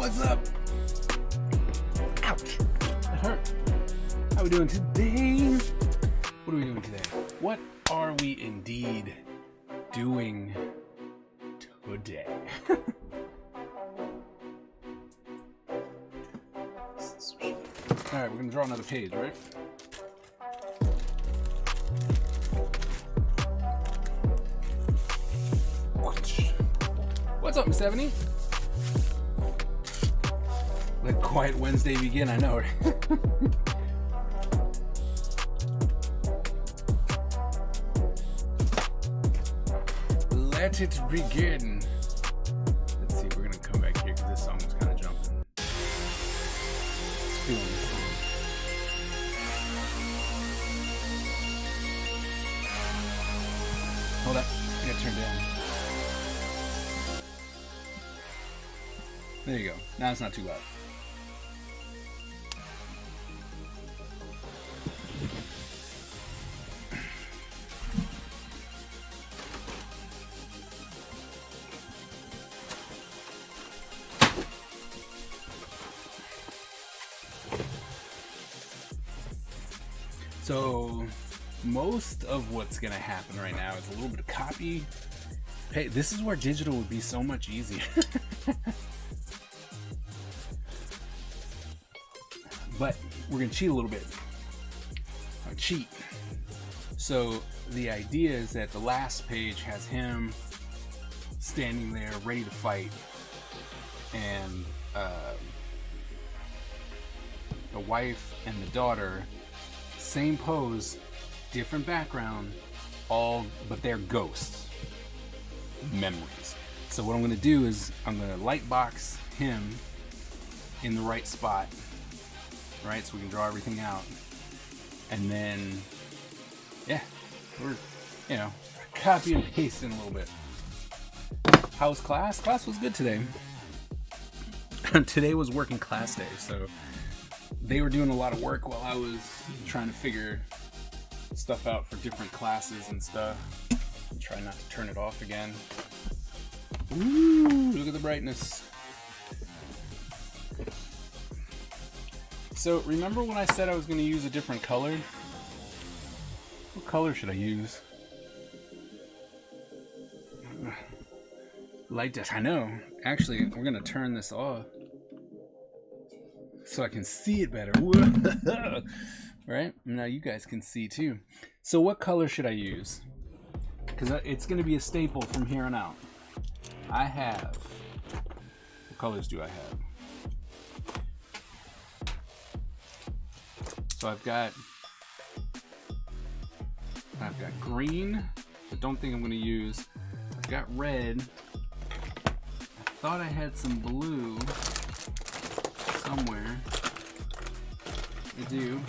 What's up? Ouch. That hurt. How are we doing today? What are we doing today? what are we indeed doing today? Alright, we're gonna draw another page, right? What's up, Miss Ebony? Let Quiet Wednesday begin, I know, right? Let it begin. Let's see, we're gonna come back here because this song was kind of jumping. Let's feel this song. Hold up, I gotta turn down. There you go. Now it's not too loud. So most of what's gonna happen right now is a little bit of copy. Hey, this is where digital would be so much easier. But we're gonna cheat a little bit. Cheat. So the idea is that the last page has him standing there ready to fight, and the wife and the daughter, same pose, different background, but they're ghosts, memories. So what I'm gonna do is I'm gonna light box him in the right spot, right, so we can draw everything out, and then yeah, we're copy and pasting a little bit. How was class? Class was good today. Today was working class day, so they were doing a lot of work while I was trying to figure stuff out for different classes and stuff. Try not to turn it off again. Ooh, look at the brightness. So remember when I said I was going to use a different color? What color should I use? Light this. I know. Actually, we're going to turn this off so I can see it better. Right? Now you guys can see too. So what color should I use? Because it's going to be a staple from here on out. I have... What colors do I have? So I've got green. I don't think I'm going to use. I've got red. I thought I had some blue somewhere. I do.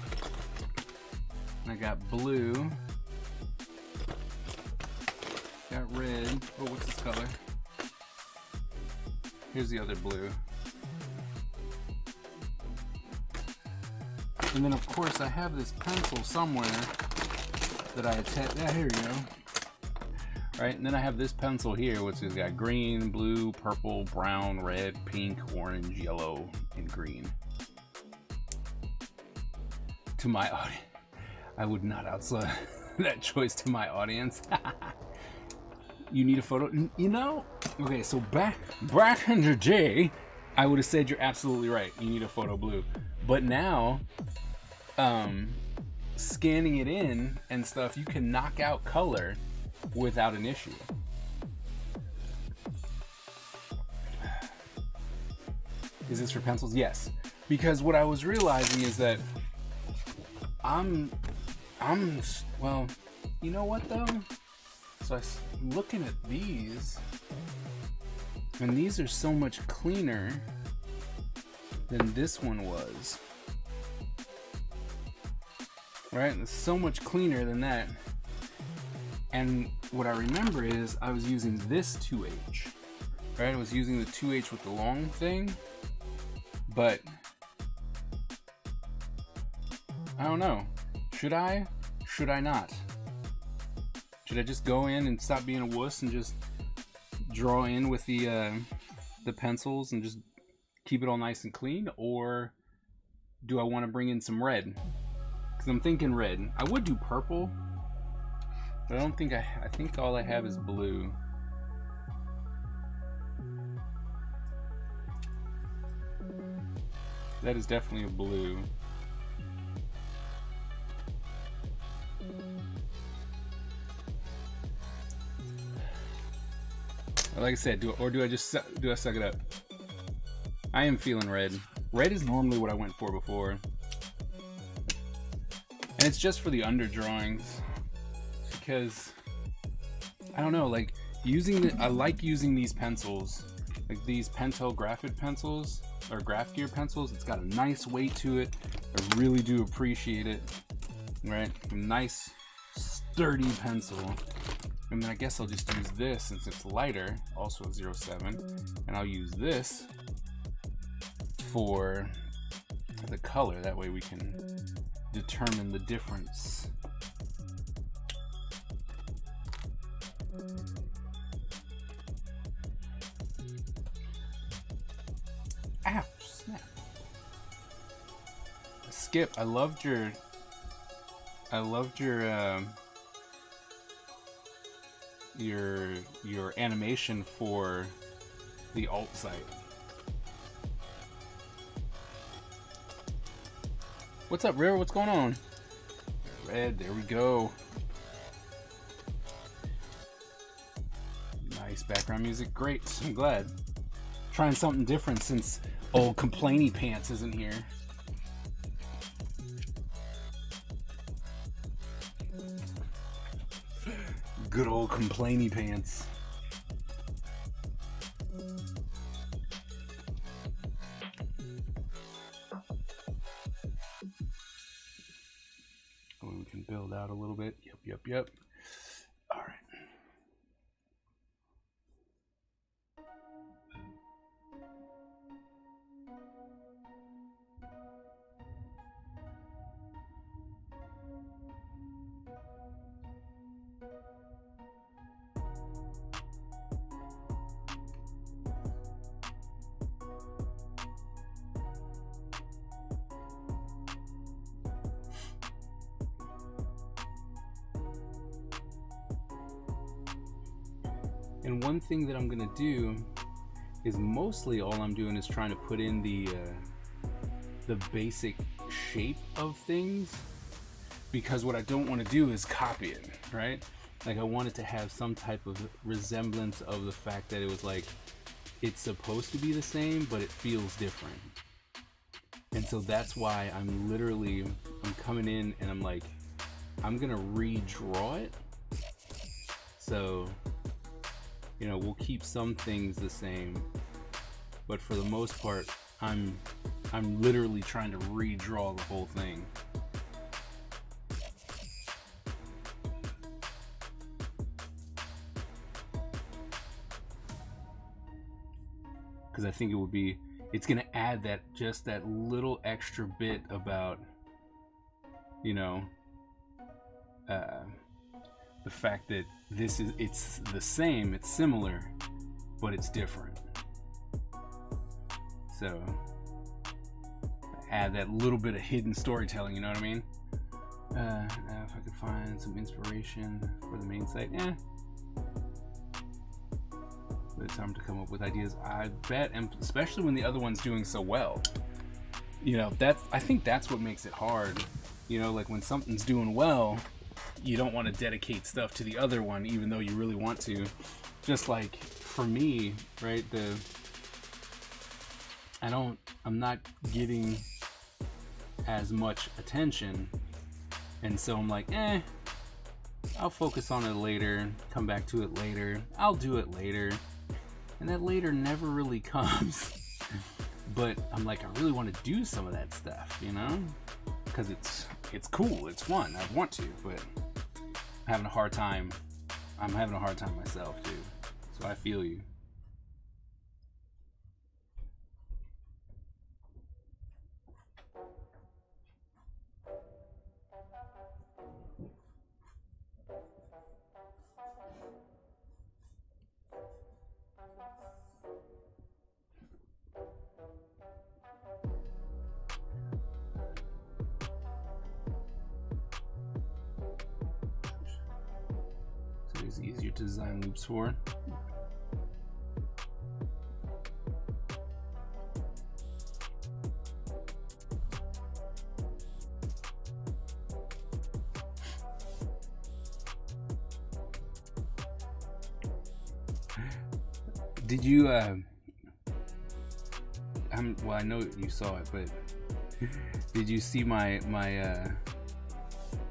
And I got blue. Got red. Oh, what's this color? Here's the other blue. And then of course I have this pencil somewhere that I attach. Yeah, here we go. Right, and then I have this pencil here, which has got green, blue, purple, brown, red, pink, orange, yellow, and green. To my audience, I would not outsell that choice to my audience. You need a photo? You know, okay, so back in the day, I would have said you're absolutely right. You need a photo blue. But now, scanning it in and stuff, you can knock out color without an issue. Is this for pencils? Yes. Because what I was realizing is that well, you know what though? So I'm looking at these, and these are so much cleaner than this one was. Right? It's so much cleaner than that. And what I remember is I was using this 2H. Right? I was using the 2H with the long thing. But I don't know. Should I? Should I not? Should I just go in and stop being a wuss and just draw in with the pencils and just keep it all nice and clean? Or do I want to bring in some red? Because I'm thinking red. I would do purple, But I don't think I think all I have is blue. That is definitely a blue. Like I said, do I suck it up? I am feeling red. Red is normally what I went for before. And it's just for the underdrawings. Because, I don't know, like, I like using these pencils. Like these Pentel Graphit pencils, or Graph Gear pencils. It's got a nice weight to it. I really do appreciate it. Right? A nice, sturdy pencil. And then I guess I'll just use this since it's lighter, also a 07, and I'll use this for the color. That way we can determine the difference. Ow, snap. Skip, I loved your animation for the alt site. What's up, Rare? What's going on? Red, there we go. Nice background music. Great, I'm glad. Trying something different since old Complainy Pants isn't here. Good old Complainy Pants. Oh, we can build out a little bit. Yep. All right. And one thing that I'm gonna do is mostly all I'm doing is trying to put in the basic shape of things, because what I don't want to do is copy it, right? Like I want it to have some type of resemblance of the fact that it was like it's supposed to be the same, but it feels different. And so that's why I'm coming in and I'm like, I'm gonna redraw it. So, you know, we'll keep some things the same, but for the most part, I'm literally trying to redraw the whole thing. Because I think it's gonna add that little extra bit about, you know, the fact that it's the same, it's similar, but it's different. So add that little bit of hidden storytelling, you know what I mean? If I could find some inspiration for the main site, but it's time to come up with ideas, I bet, and especially when the other one's doing so well. You know, I think that's what makes it hard. You know, like when something's doing well, you don't want to dedicate stuff to the other one, even though you really want to. Just like for me, right? I'm not getting as much attention, and so I'm like, I'll focus on it later, come back to it later, I'll do it later, and that later never really comes. But I'm like, I really want to do some of that stuff, you know, because it's cool, it's fun, I want to, but I'm having a hard time myself too, so I feel you. to design loops for. Did you well, I know you saw it, but did you see my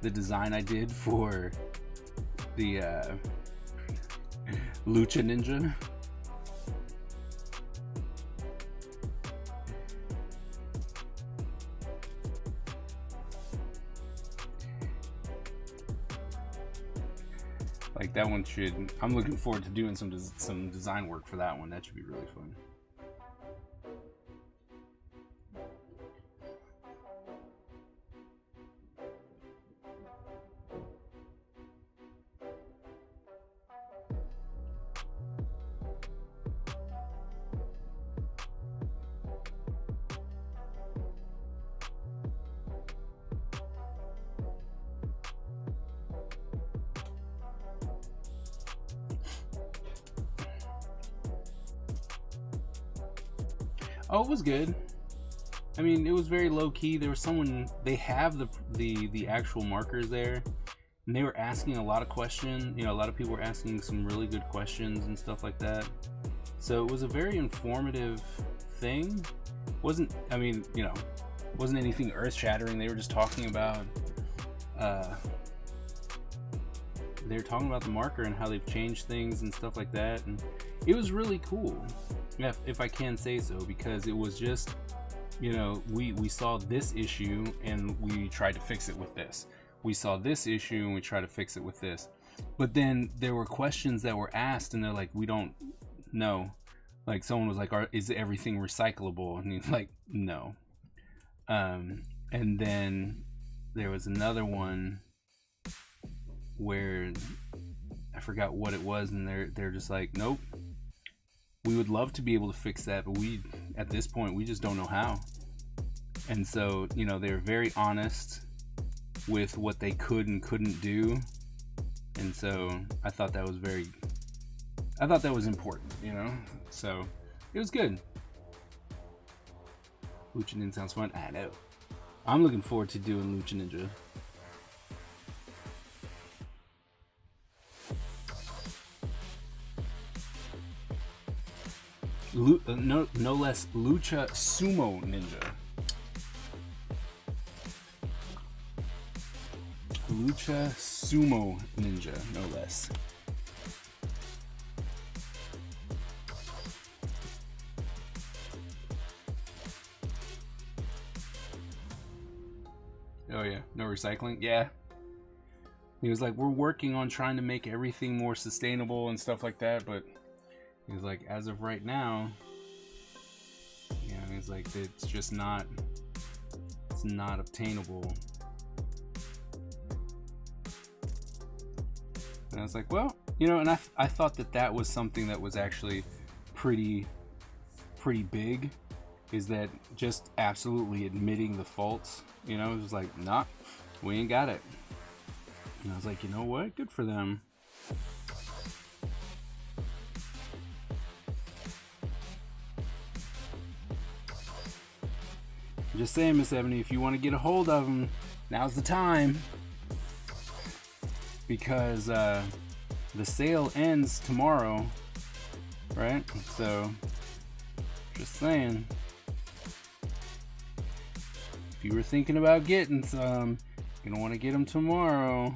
the design I did for the Lucha Ninja? Like that one should. I'm looking forward to doing some design work for that one. That should be really fun. Oh, it was good. I mean, it was very low key. There was someone. They have the actual markers there, and they were asking a lot of questions. You know, a lot of people were asking some really good questions and stuff like that. So it was a very informative thing. Wasn't, I mean, you know, wasn't anything earth shattering. They were just talking about they were talking about the marker and how they've changed things and stuff like that, and it was really cool, if I can say so, because it was just, you know, we saw this issue and we tried to fix it with this. We saw this issue and we tried to fix it with this. But then there were questions that were asked and they're like, we don't know. Like someone was like, is everything recyclable? And he's like, no. And then there was another one where I forgot what it was, and they're just like, nope. We would love to be able to fix that, but we, at this point, we just don't know how. And so, you know, they're very honest with what they could and couldn't do. And so I thought that was important, you know? So it was good. Lucha Ninja sounds fun. I know. I'm looking forward to doing Lucha Ninja. No less Lucha Sumo Ninja. Lucha Sumo Ninja, no less. Oh yeah, no recycling? Yeah. He was like, we're working on trying to make everything more sustainable and stuff like that, but he's like, as of right now, you know, he's like, it's just not, it's not obtainable. And I was like, well, you know, and I thought that was something that was actually pretty big, is that just absolutely admitting the faults. You know, it was like, nah, we ain't got it. And I was like, you know what? Good for them. I'm just saying, Miss Ebony, if you want to get a hold of them, now's the time. Because the sale ends tomorrow, right? So, just saying. If you were thinking about getting some, you're gonna want to get them tomorrow.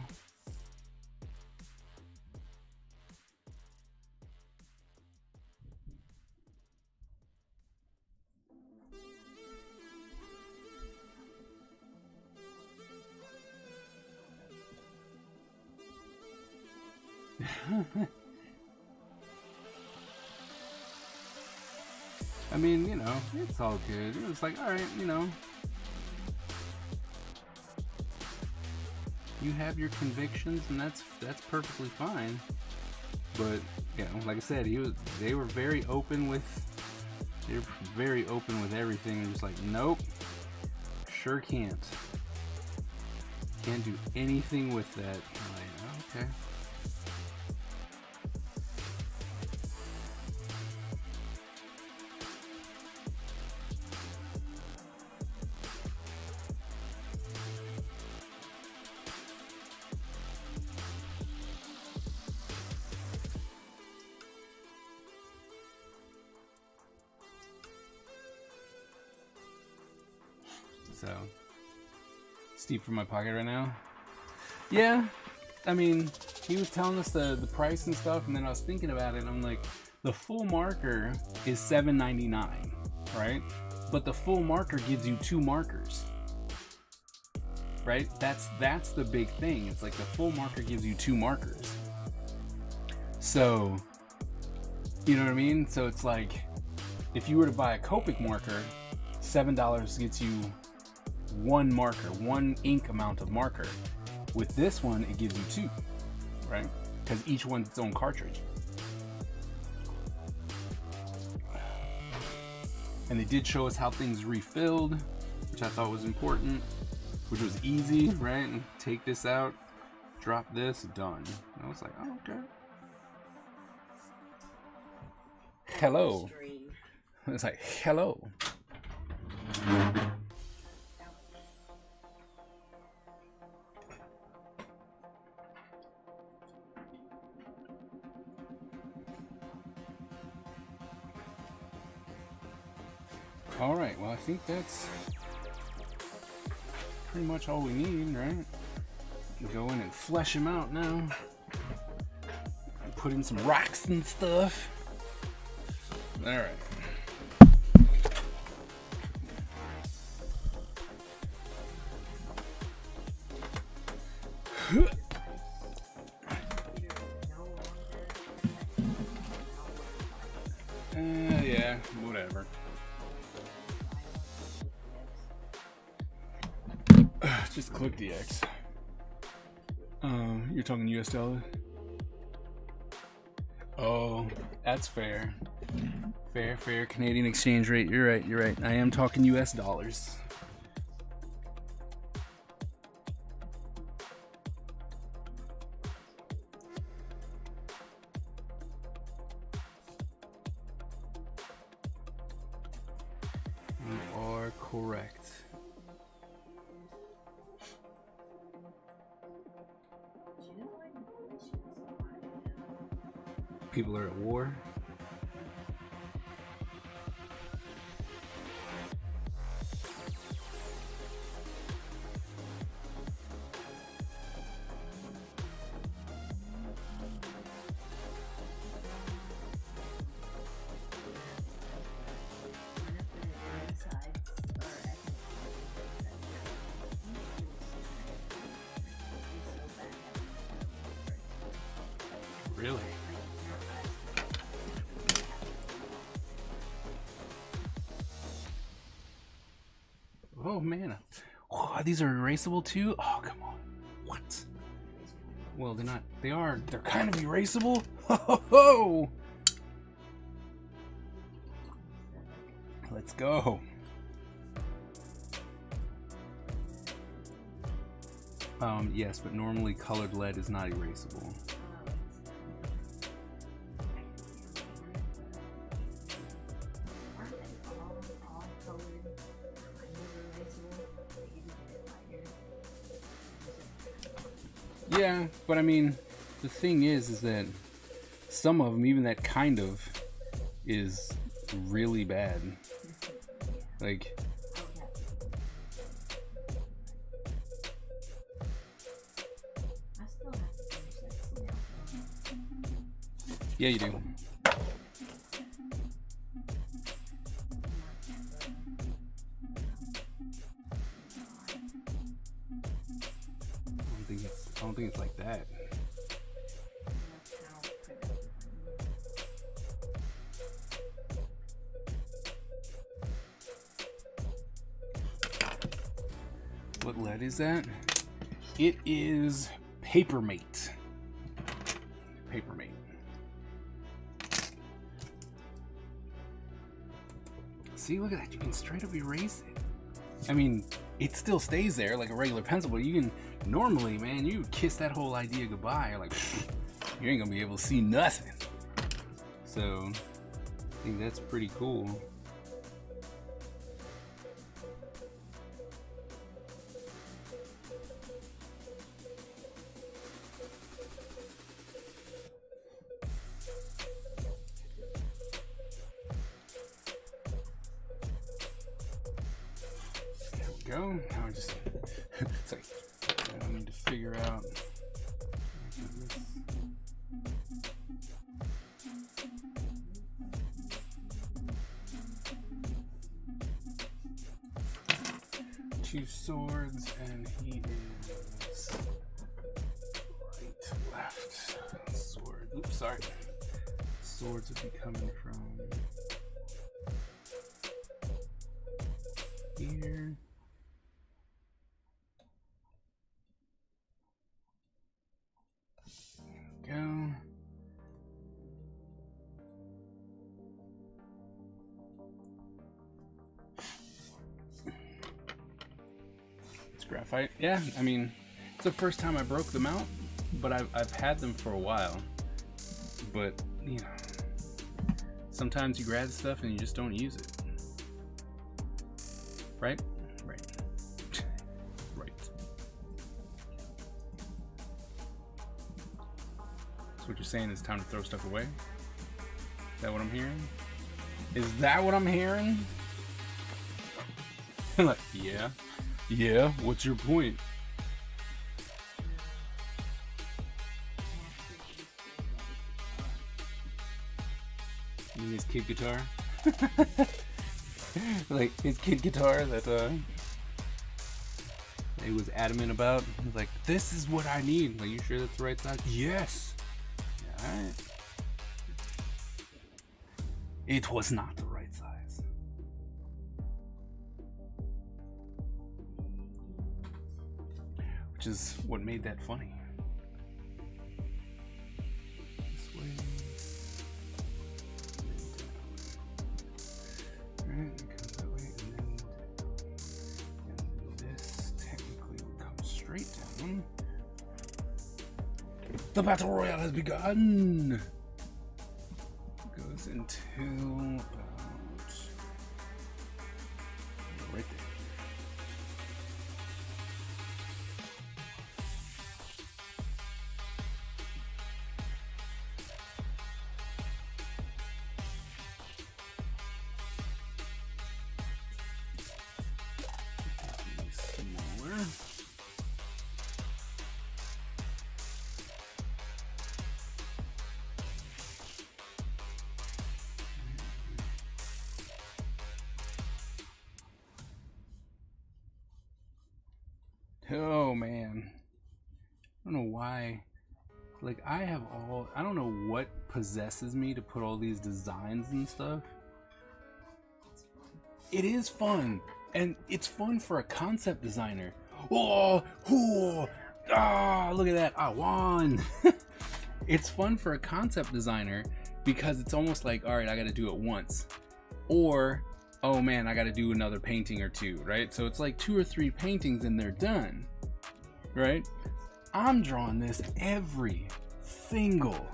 I mean, you know, it's all good. It was like, all right, you know, you have your convictions, and that's perfectly fine. But you know, like I said, they were very open with everything, and just like, nope, sure can't do anything with that. I'm like, okay. So, steep for my pocket right now. Yeah, I mean, he was telling us the price and stuff, and then I was thinking about it, and I'm like, the full marker is $7.99, right? But the full marker gives you 2 markers, right? That's the big thing. It's like the full marker gives you 2 markers. So, you know what I mean? So it's like, if you were to buy a Copic marker, $7 gets you 1 marker, 1 ink amount of marker. With this one, it gives you 2, right? Because each one's its own cartridge. And they did show us how things refilled, which I thought was important, which was easy, right? And take this out, drop this, done. And I was like, oh, okay. Hello. It's like, hello. All right, well, I think that's pretty much all we need, right? Go in and flesh them out now. Put in some rocks and stuff. All right. Yeah, whatever. Just click the X. You're talking US dollar? Oh, that's fair. Fair Canadian exchange rate. You're right. I am talking US dollars. You are correct. People are at war. Really? Oh man. Oh, these are erasable too? Oh, come on. What? Well, they're not. They are. They're kind of erasable? Ho! Let's go. Yes, but normally colored lead is not erasable. Yeah, but I mean, the thing is that some of them, even that kind of, is really bad. Like, yeah, you do. I don't think it's like that. What lead is that? It is Papermate. Papermate. See, look at that. You can straight up erase it. I mean, it still stays there like a regular pencil, but you can normally, man, you kiss that whole idea goodbye. You're like, you ain't gonna be able to see nothing. So, I think that's pretty cool. we go. Now I just sorry. I need to figure out. Two swords, and he is right, left. Sword. Oops, sorry. Swords would be coming from here. There we go. Graphite. Yeah, I mean, it's the first time I broke them out, but I've had them for a while. But, you know, sometimes you grab stuff and you just don't use it. Right? Right. Right. So what you're saying is time to throw stuff away? Is that what I'm hearing? Is that what I'm hearing? Like, yeah. Yeah, what's your point? You mean his kid guitar? Like his kid guitar that he was adamant about. He was like, this is what I need. Like, you sure that's the right size? Yes. Alright. It was not the right size. Which is what made that funny. This way. Alright, it comes that way, and this technically would come straight down. The battle royale has begun! Goes into about right there. Oh man, I don't know why. Like, I don't know what possesses me to put all these designs and stuff. It is fun, and it's fun for a concept designer. Oh, look at that, I won. It's fun for a concept designer because it's almost like, all right, I gotta do it once, or oh man, I gotta do another painting or two, right? So it's like 2 or 3 paintings and they're done, right? I'm drawing this every single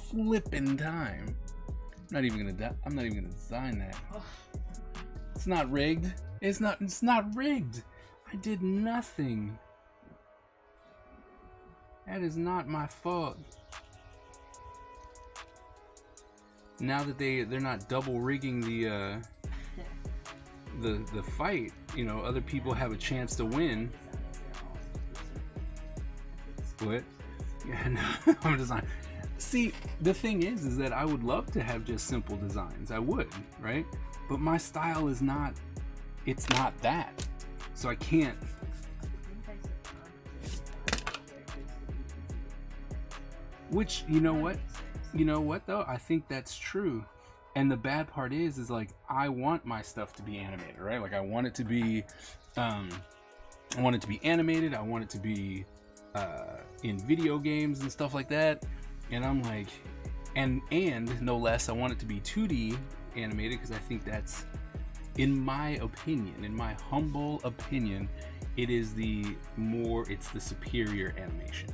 flipping time. I'm not even gonna design that. It's not rigged. It's not rigged. I did nothing. That is not my fault. Now that they're not double rigging the fight, you know, other people have a chance to win. What? Yeah, no, I'm designing. See, the thing is that I would love to have just simple designs. I would, right? But my style is not. It's not that. So I can't. Which, you know what? You know what though? I think that's true. And the bad part is like, I want my stuff to be animated, right? Like, I want it to be animated. I want it to be in video games and stuff like that. And I'm like, and no less, I want it to be 2D animated, because I think that's, in my opinion, in my humble opinion, it's the superior animation.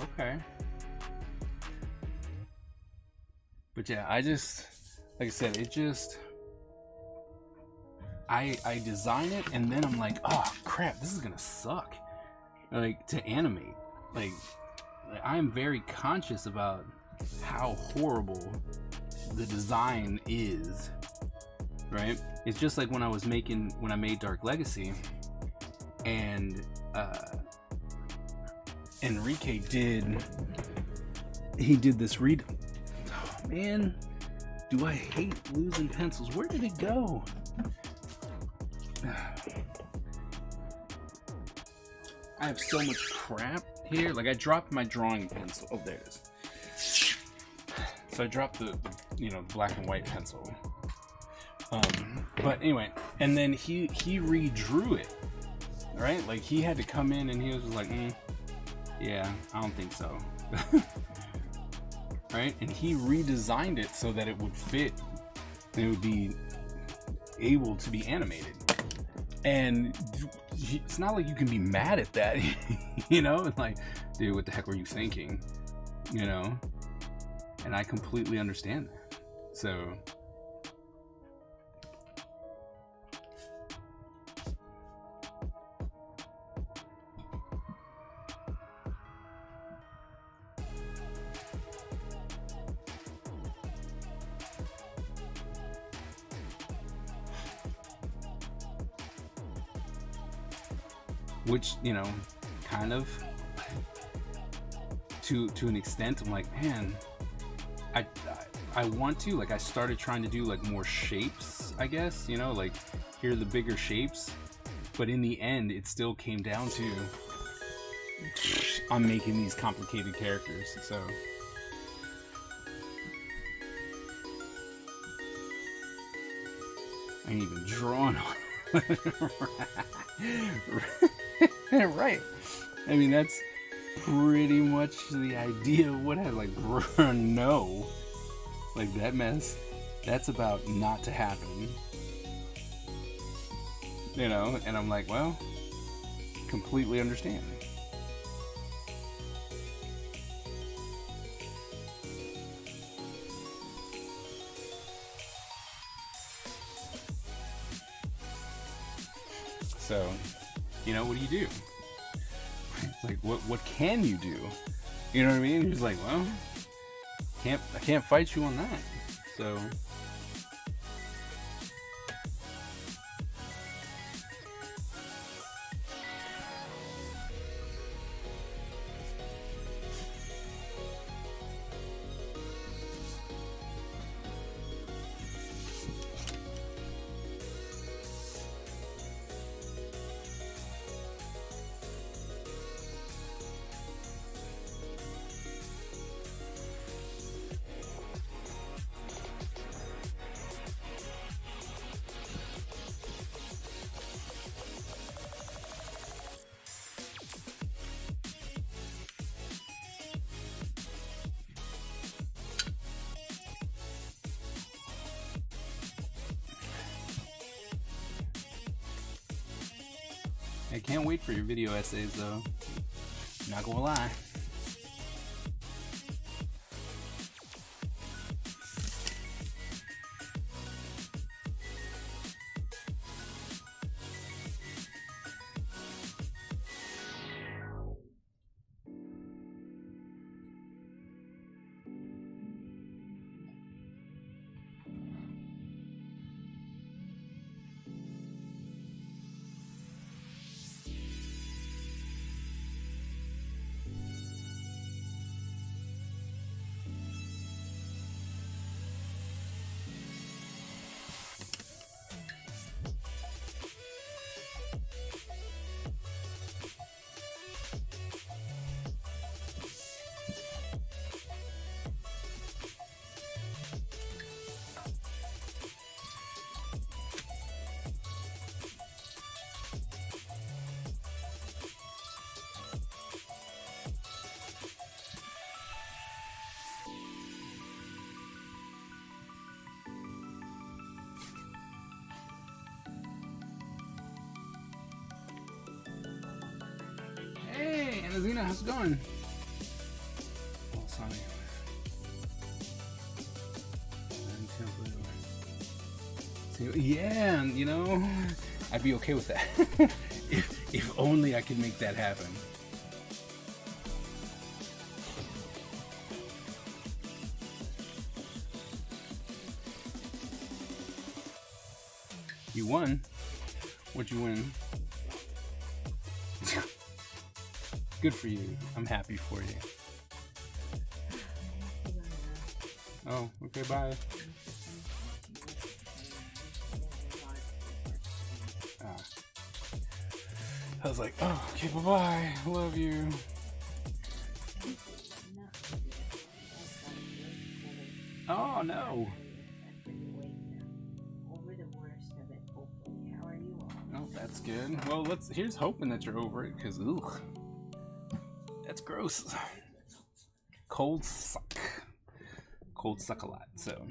Okay. But yeah, I just, like I said, it just, I design it and then I'm like, oh crap, this is gonna suck. Like, to animate. Like, I am very conscious about how horrible the design is, right? It's just like when I made Dark Legacy, and Enrique did this read. Oh, man, do I hate losing pencils? Where did it go? I have so much crap here. Like, I dropped my drawing pencil. Oh, there it is. So I dropped the black and white pencil. But anyway, and then he redrew it, right? Like, he had to come in and he was just like, yeah, I don't think so. Right? And he redesigned it so that it would fit and it would be able to be animated. And it's not like you can be mad at that, you know? It's like, dude, what the heck were you thinking? You know? And I completely understand that. So which, kind of to an extent, I'm like, man, I want to, like, I started trying to do like more shapes, I guess, like, here are the bigger shapes, but in the end it still came down to I'm making these complicated characters. So I ain't even drawn on right. I mean, that's pretty much the idea of what I like. No, like, that mess, that's about not to happen, and I'm like, well, completely understand. So, what do you do? It's like, what can you do? You know what I mean? He's like, well, I can't fight you on that. So I can't wait for your video essays, though. Not gonna lie. Hey, Anazina, how's it going? Oh, sorry. Yeah, I'd be okay with that. if only I could make that happen. You won. What'd you win? Good for you. I'm happy for you. Oh, okay, bye. I was like, oh, okay, bye-bye. Love you. Oh, no. Oh, that's good. Well, here's hoping that you're over it, because, ugh. That's gross. Colds suck. Colds suck a lot, so.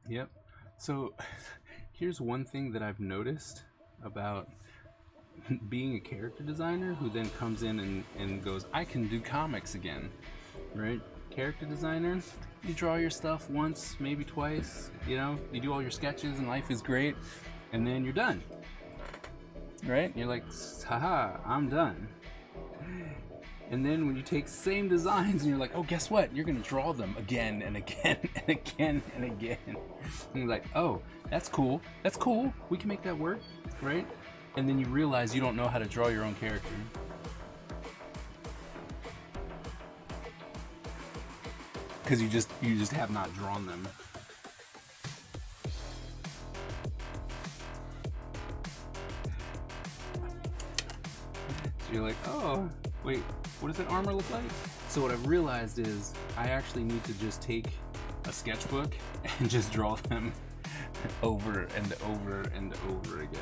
Yep. So, here's one thing that I've noticed about being a character designer who then comes in and goes, I can do comics again, right? Character designer, you draw your stuff once, maybe twice, you know, you do all your sketches and life is great, and then you're done, right? And you're like, haha, I'm done. And then when you take same designs and you're like, oh, guess what? You're gonna draw them again and again and again and again. And you're like, oh, that's cool. That's cool. We can make that work, right? And then you realize you don't know how to draw your own character. Because you just have not drawn them. So you're like, oh, wait. What does that armor look like? So what I've realized is I actually need to just take a sketchbook and just draw them over and over and over again.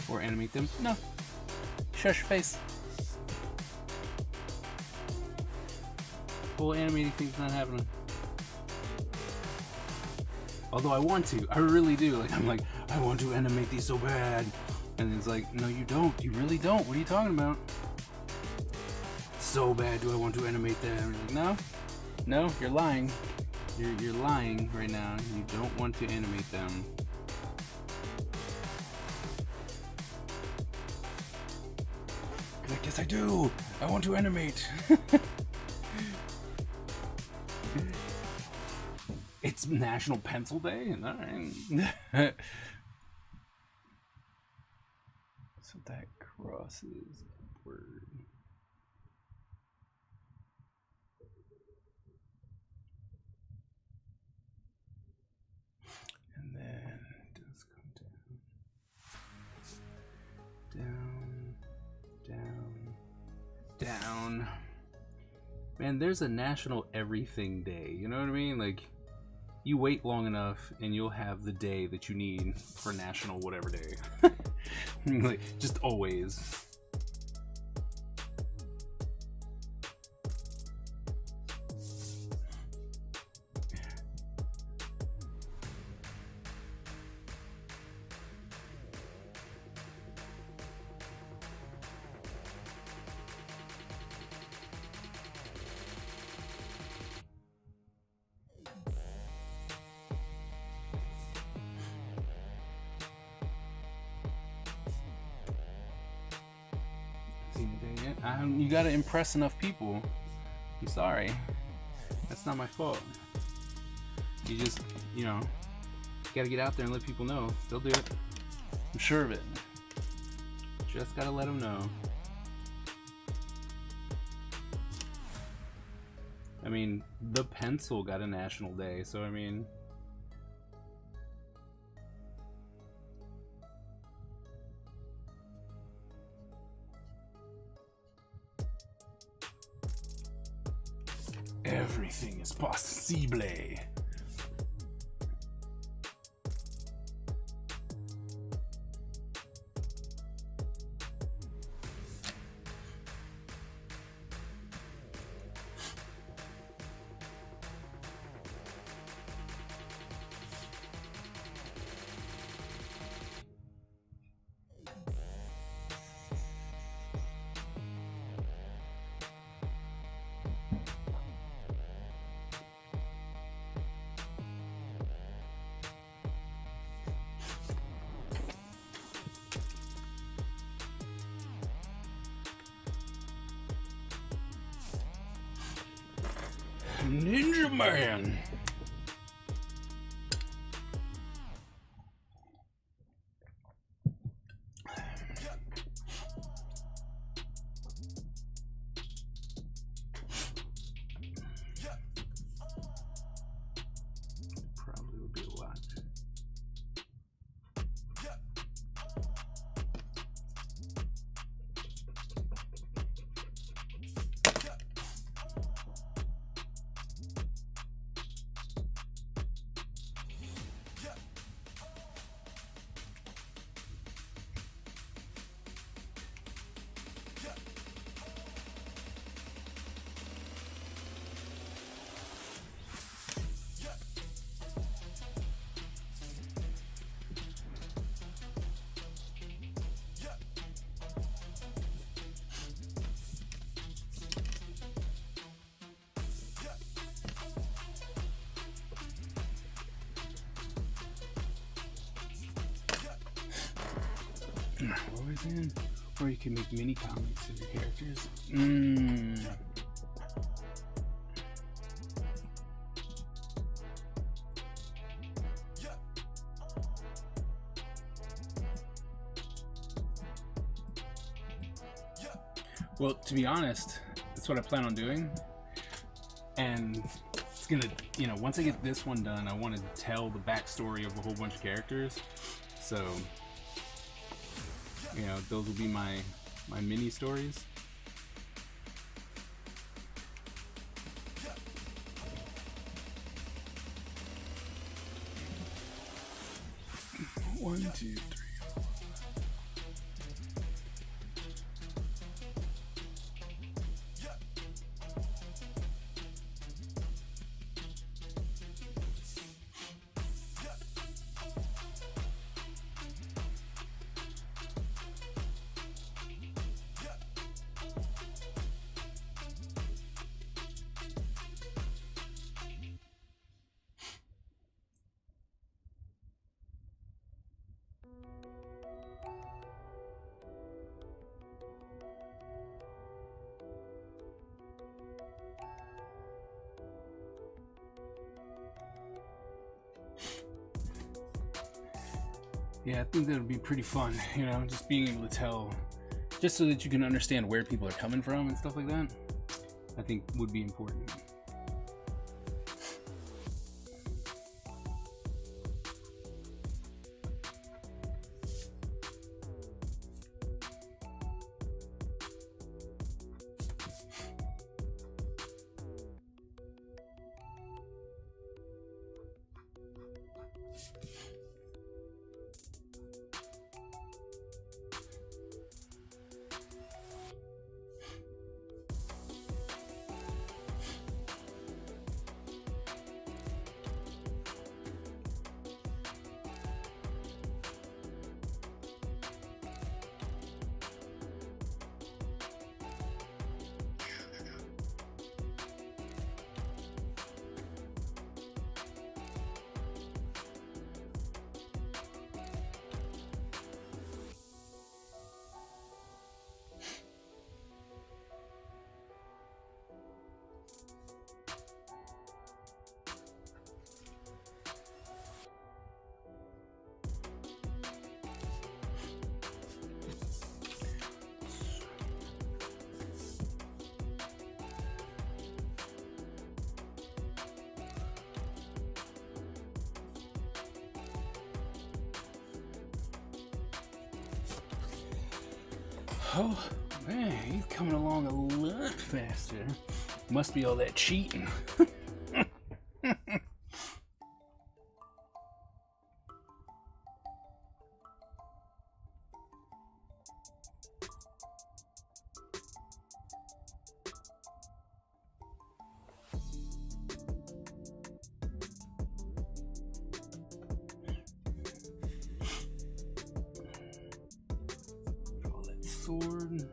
Or animate them. No. Shush your face. Whole animating thing's not happening. Although I want to. I really do. Like, I'm like, I want to animate these so bad. And it's like, no, you don't. You really don't. What are you talking about? So bad do I want to animate them. Like, no. No, you're lying. You're lying right now. You don't want to animate them. Like, yes, I do. I want to animate. It's National Pencil Day. All right. So that crosses upward. And then it does come down. Down. Man, there's a National Everything Day. You know what I mean? Like, you wait long enough and you'll have the day that you need for National whatever day. Like, just always. You gotta impress enough people. I'm sorry. That's not my fault. You just, you know, gotta get out there and let people know. They'll do it. I'm sure of it. Just gotta let them know. I mean, the pencil got a National Day, so I mean... Everything is possible. Ninja Man. Probably would be a lot. What was in? Or you can make mini comics of your characters. Well, to be honest, that's what I plan on doing. And it's gonna, once I get this one done, I want to tell the backstory of a whole bunch of characters. So, those will be my mini stories. One, two, three. Yeah, I think that would be pretty fun, just being able to tell, just so that you can understand where people are coming from and stuff like that, I think would be important. Oh man, he's coming along a lot faster. Must be all that cheating. Sword.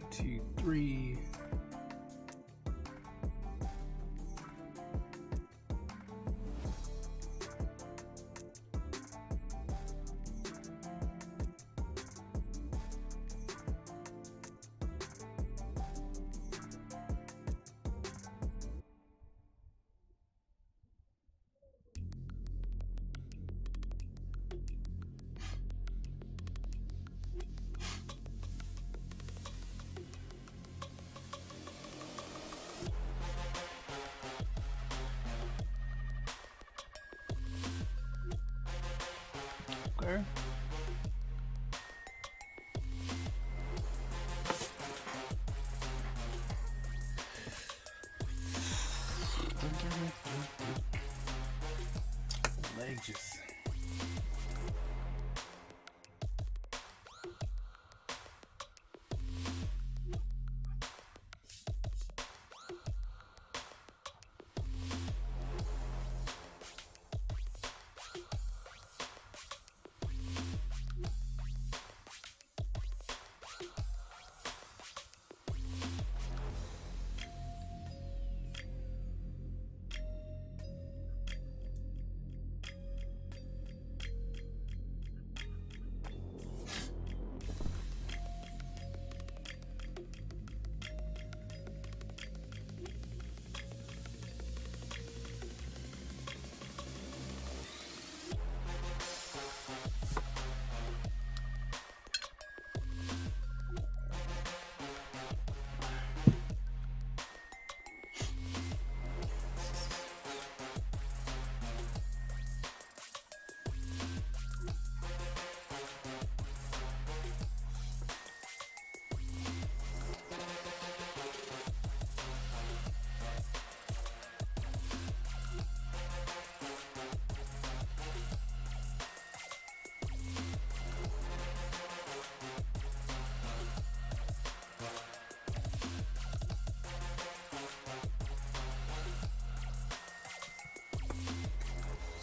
Two, three. Okay. Leg just.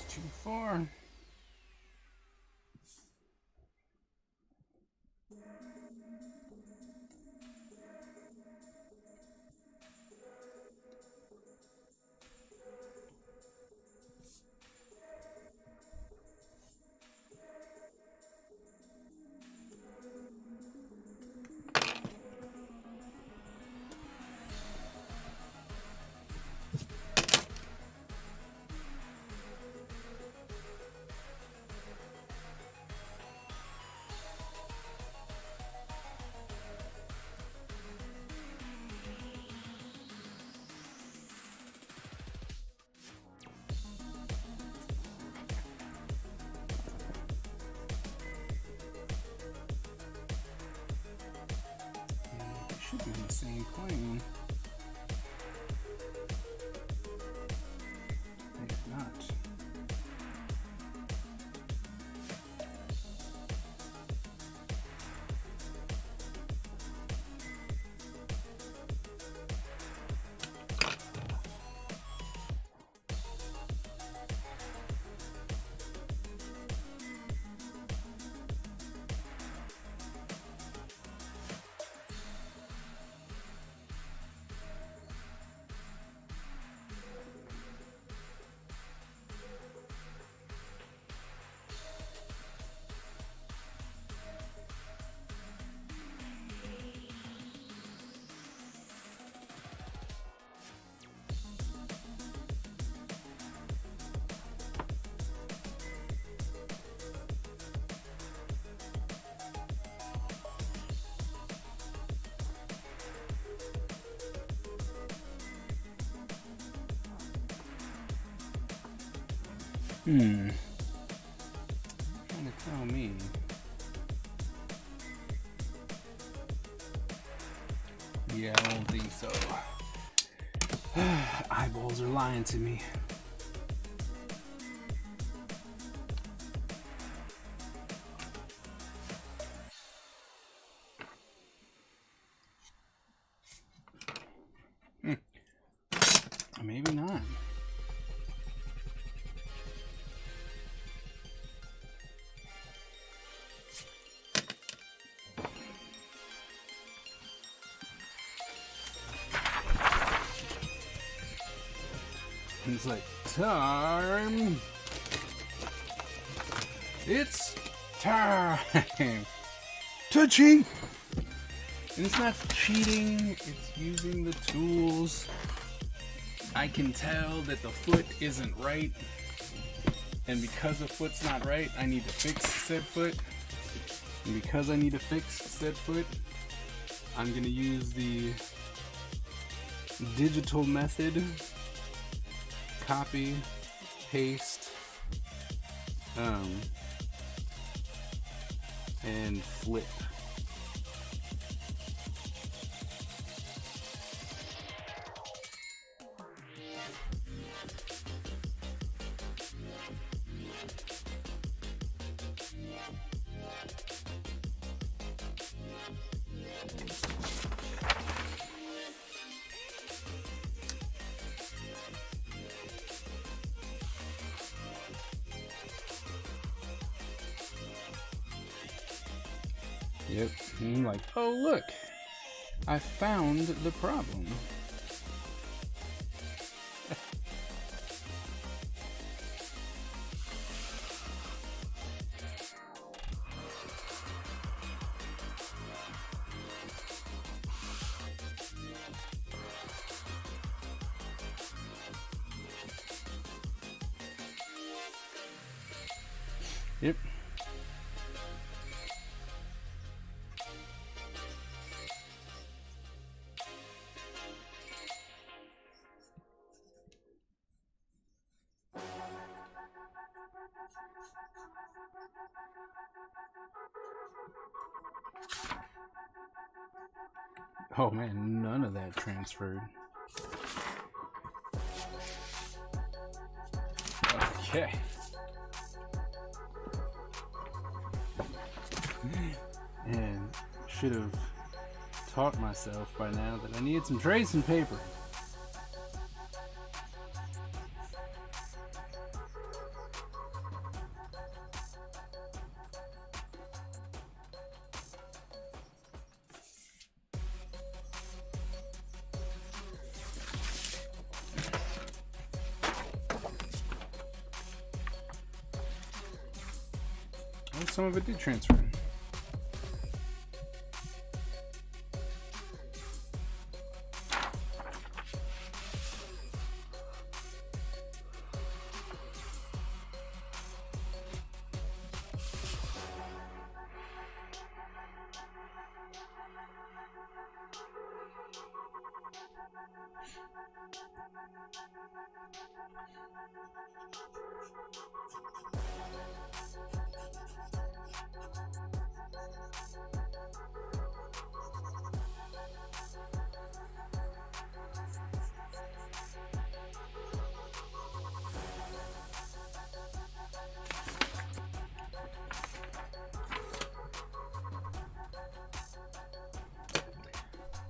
Too far. Should be in the same plane. If not. Trying to tell me. Yeah, I don't think so. Eyeballs are lying to me. Maybe not. It's like, time. It's time to cheat. And it's not cheating, it's using the tools. I can tell that the foot isn't right. And because the foot's not right, I need to fix said foot. And because I need to fix said foot, I'm going to use the digital method. Copy, paste, and flip. Yep, and I'm like, oh look, I found the problem. Yep. Oh man, none of that transferred. Okay. And should have taught myself by now that I needed some tracing paper. Well, some of it did transfer.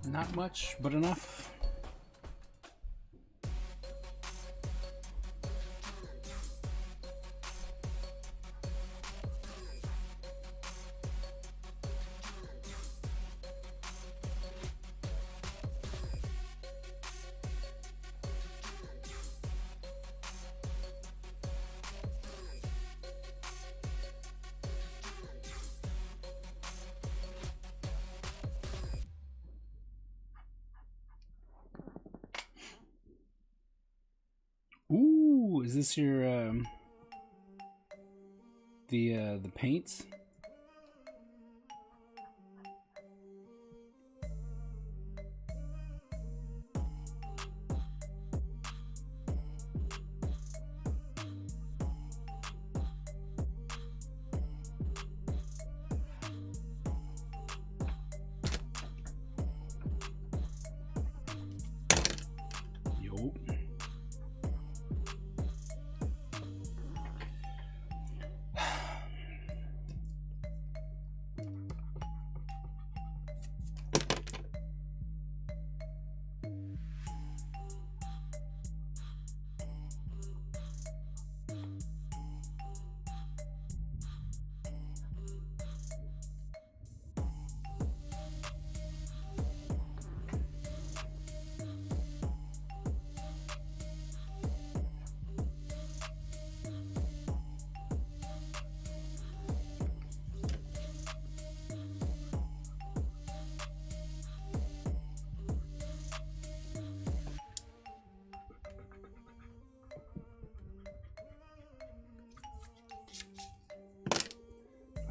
Not much, but enough. Ooh, is this your the paints?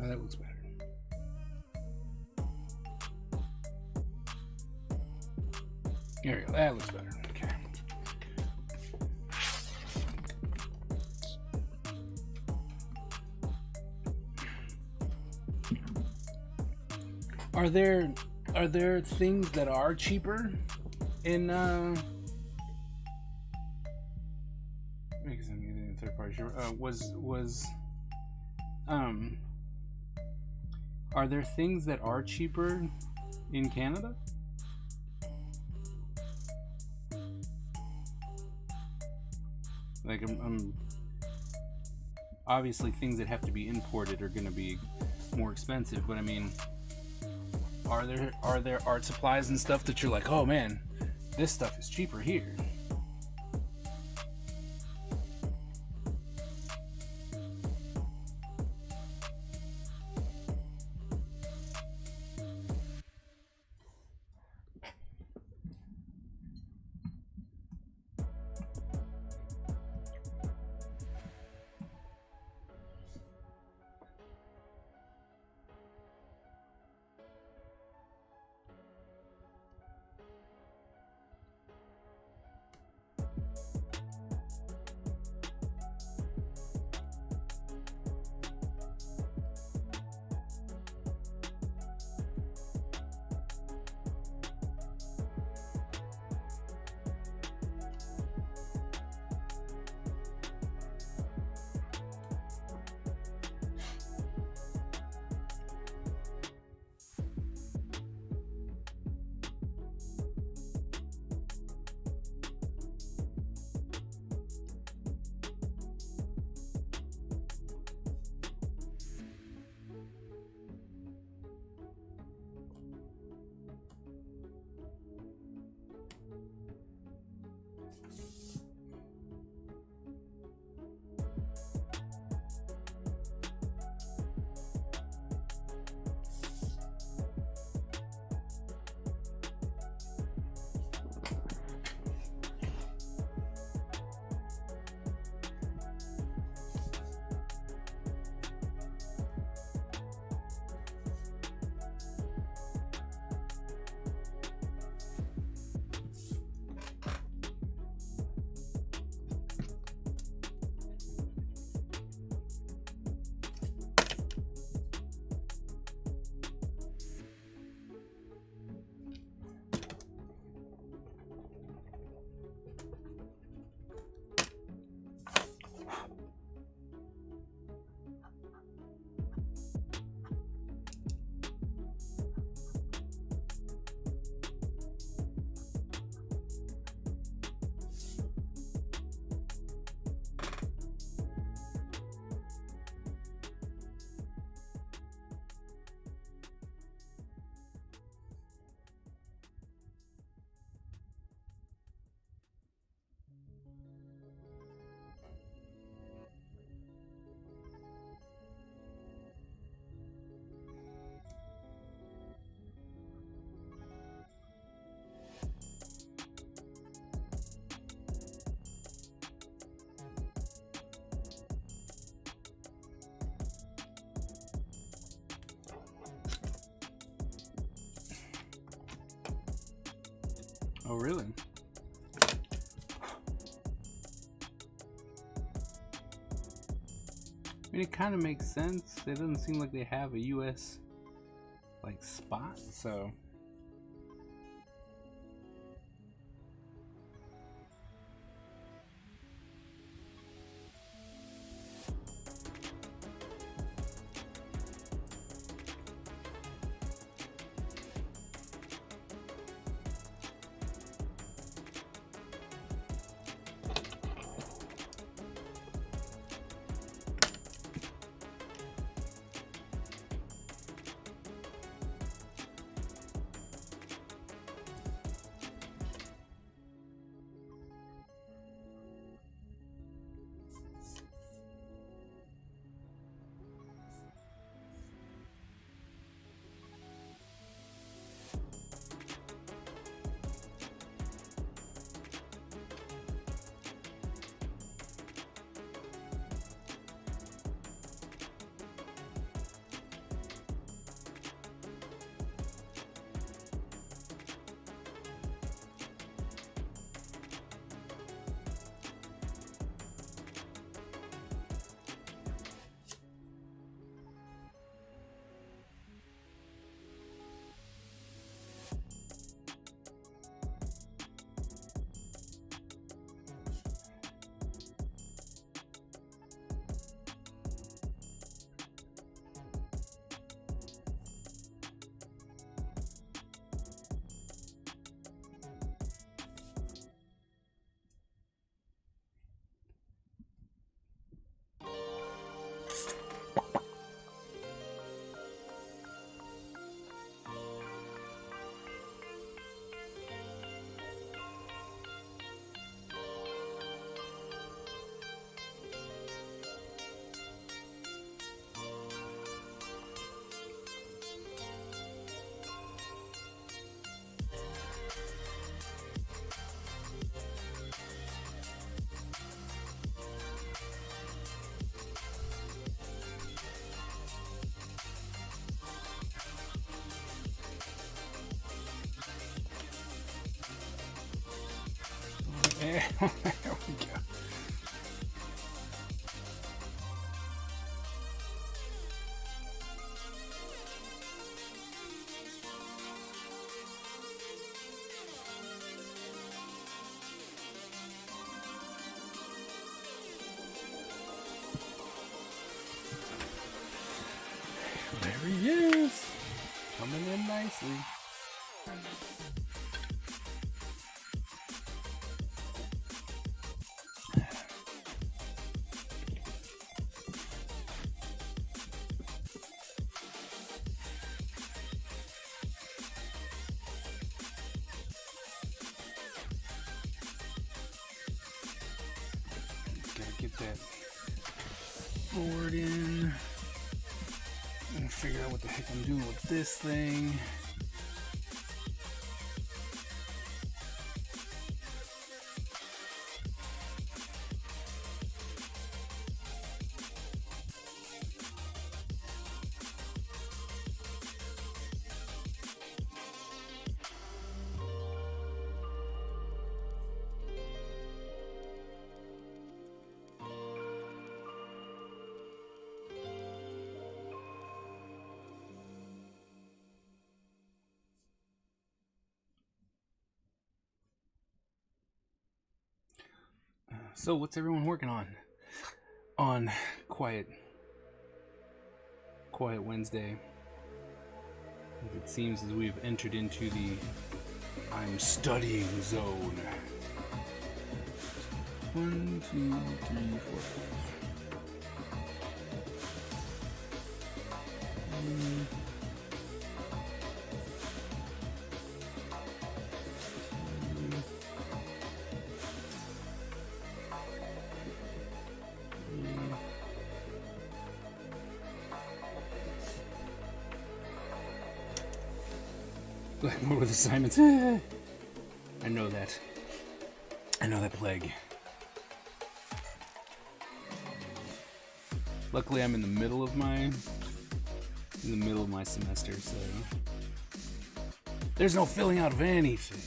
That looks better. There we go. That looks better. Okay. Are there things that are cheaper in because I'm using third party are there things that are cheaper in Canada? Like I'm obviously things that have to be imported are going to be more expensive, but I mean, are there art supplies and stuff that you're like, oh man, this stuff is cheaper here? Oh, really? I mean, it kind of makes sense. It doesn't seem like they have a U.S. like spot, so. There we go. There he is, coming in nicely. Gotta get that board in. And figure out what the heck I'm doing with this thing. So what's everyone working on Quiet Wednesday? It seems as we've entered into the I'm studying zone. 1, 2, 3, 4, 5. More with assignments. I know that. I know that plague. Luckily, I'm in the middle of my semester, so there's no filling out of anything.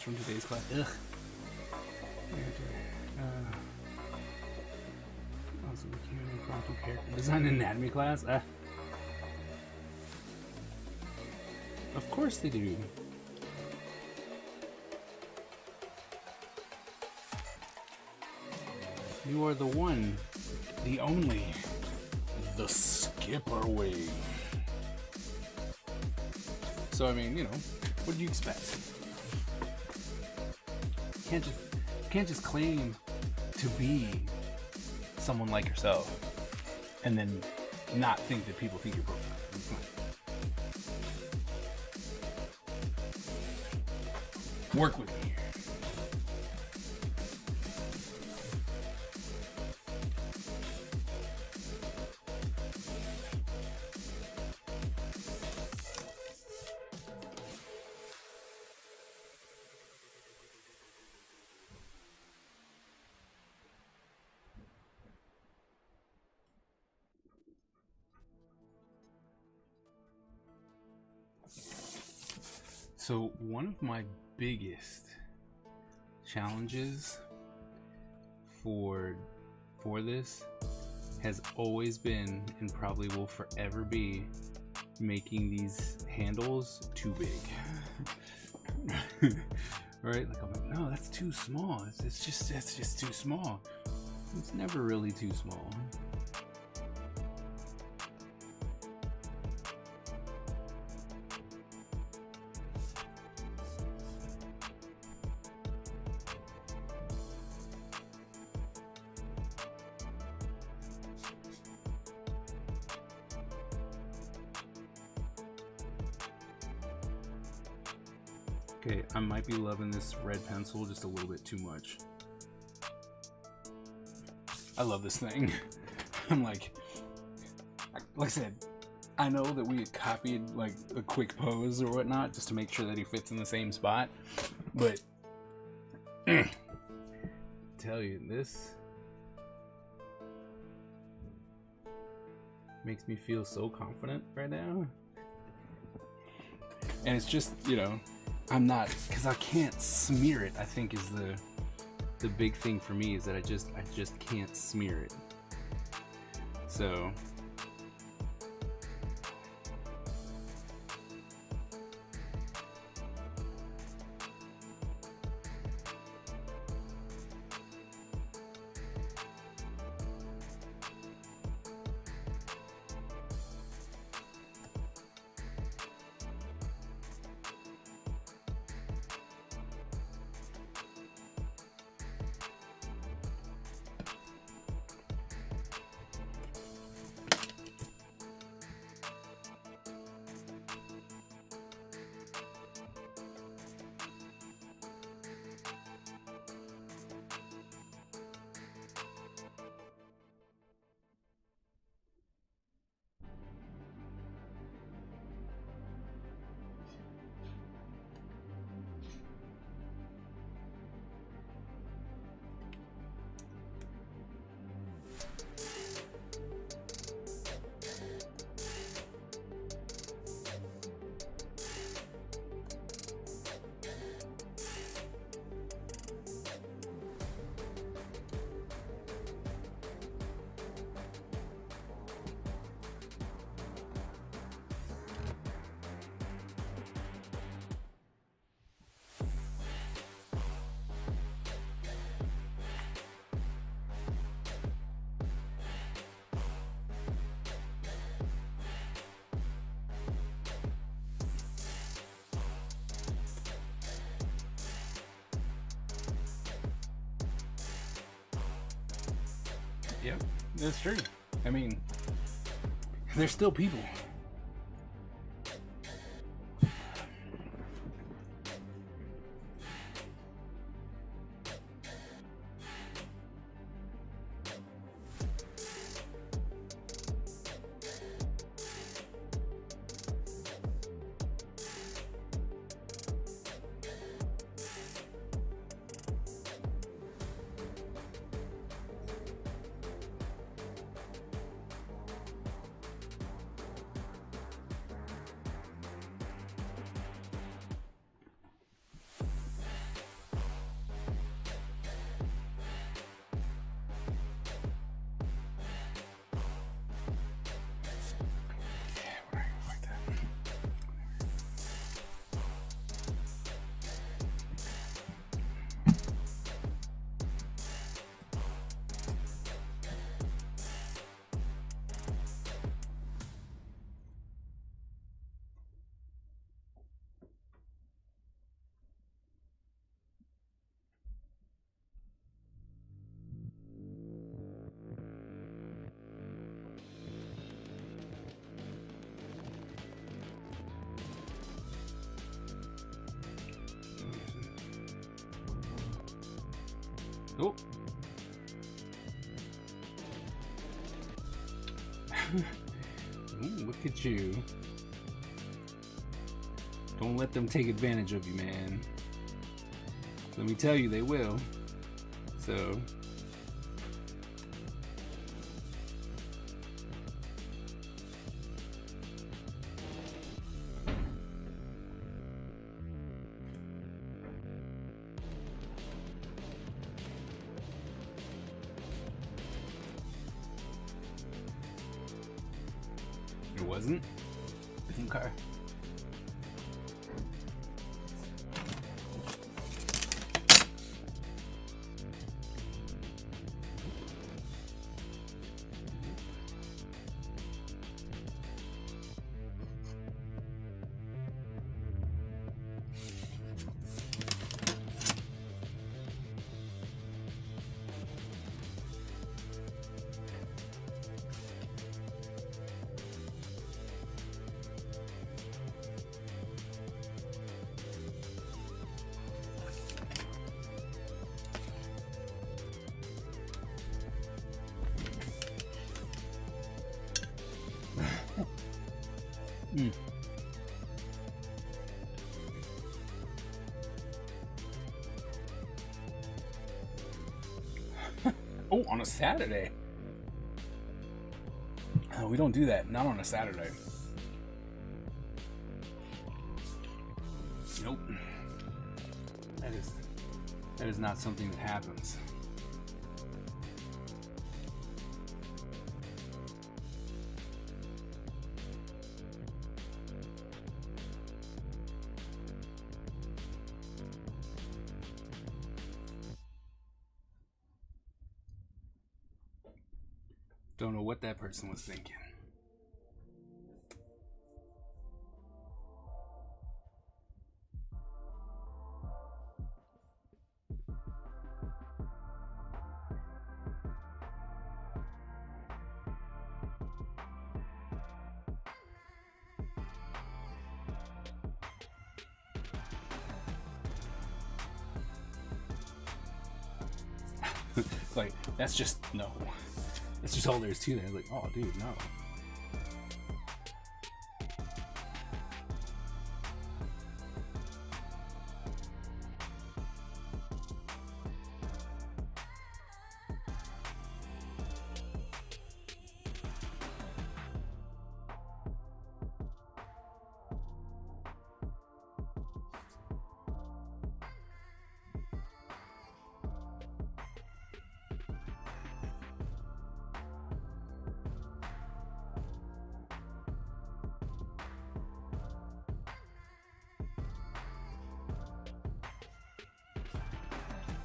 From today's class. Ugh. Also, impromptu character design anatomy class. Of course they do. You are the one, the only, the skipper wing. So I mean, you know, what did you expect? Can't just claim to be someone like yourself and then not think that people think you're broken. Work with me. So one of my biggest challenges for this has always been, and probably will forever be, making these handles too big. Right? Like I'm like, no, that's too small. It's just too small. It's never really too small. Okay, I might be loving this red pencil just a little bit too much. I love this thing. I'm like I said, I know that we had copied like a quick pose or whatnot just to make sure that he fits in the same spot, but tell you, this makes me feel so confident right now. And it's just, you know, I'm not, because I can't smear it, I think is the big thing for me, is that I just can't smear it. So yep, that's true. I mean, there's still people. Oh. Ooh, look at you. Don't let them take advantage of you, man. Let me tell you, they will. So it wasn't? Okay. Mm. Oh, on a Saturday. Oh, we don't do that. Not on a Saturday. Nope. That is not something that happens. Don't know what that person was thinking. Like, that's just, no. That's just all there is to that. Like, oh, dude, no.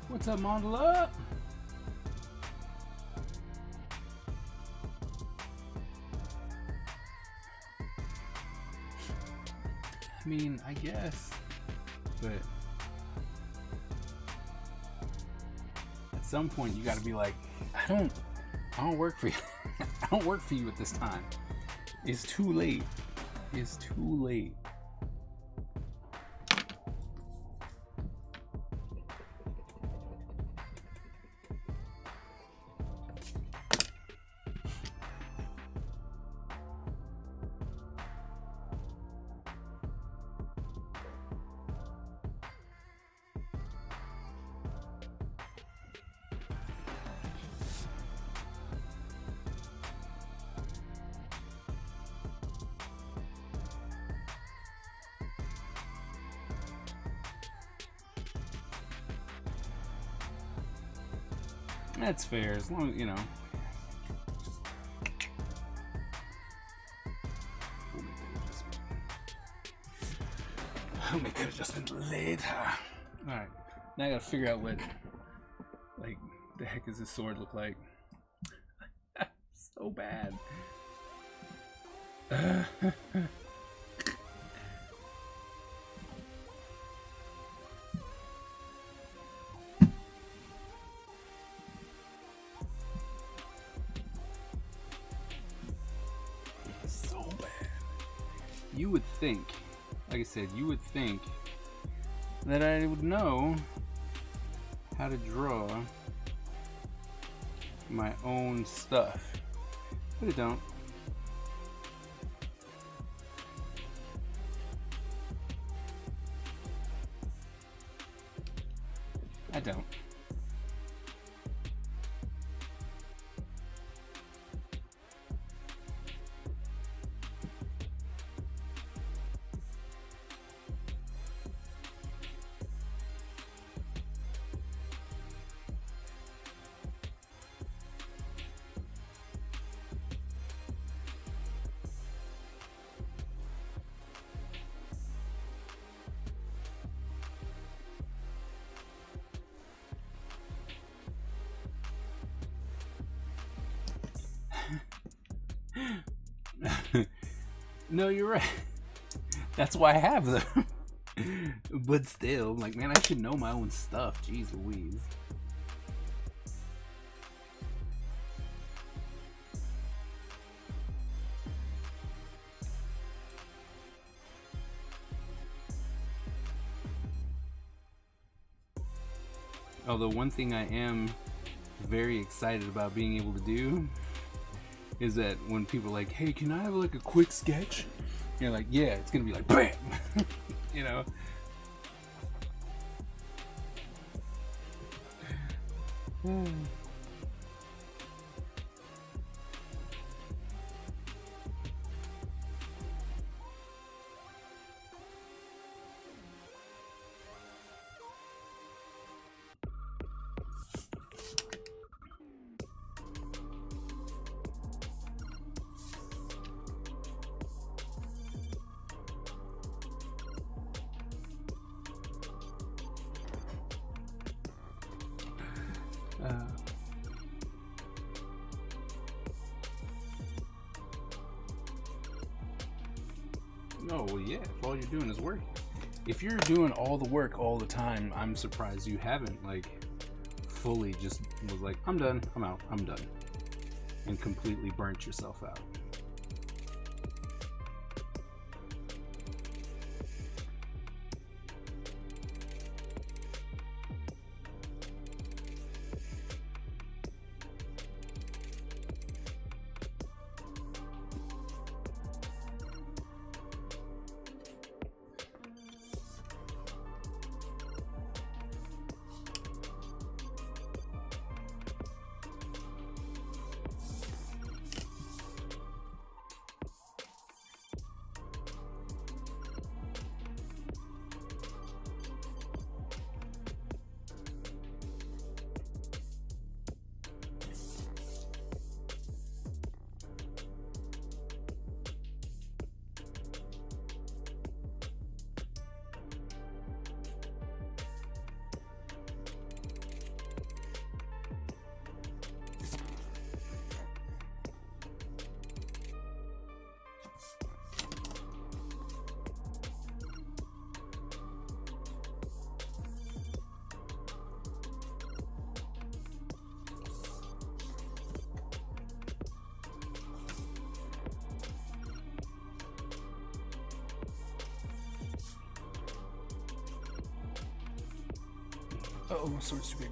What's up, Mandala? I mean, I guess, but at some point you gotta be like, I don't work for you. I don't work for you at this time. It's too late. It's too late. That's fair, as long as, you know. We'll make that adjustment later. Alright, now I gotta figure out what, like, the heck does this sword look like? So bad. You would think, like I said, you would think that I would know how to draw my own stuff, but I don't. I don't. No, you're right. That's why I have them. But still, like, man, I should know my own stuff. Jeez Louise. Although one thing I am very excited about being able to do is that when people are like, hey, can I have like a quick sketch You're like, yeah, it's gonna be like bam, you know. No, well, yeah, if all you're doing is work. If you're doing all the work all the time, I'm surprised you haven't, like, fully just was like, I'm done, I'm out, I'm done. And completely burnt yourself out. Oh, my sword's too big.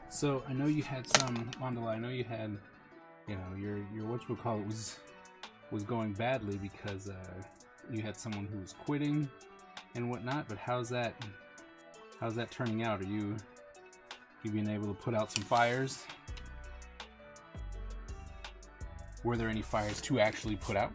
So I know you had some, Mandala, I know you had, you know, your whatchamacallit was going badly because you had someone who was quitting and whatnot, but how's that turning out? Are you being able to put out some fires? Were there any fires to actually put out?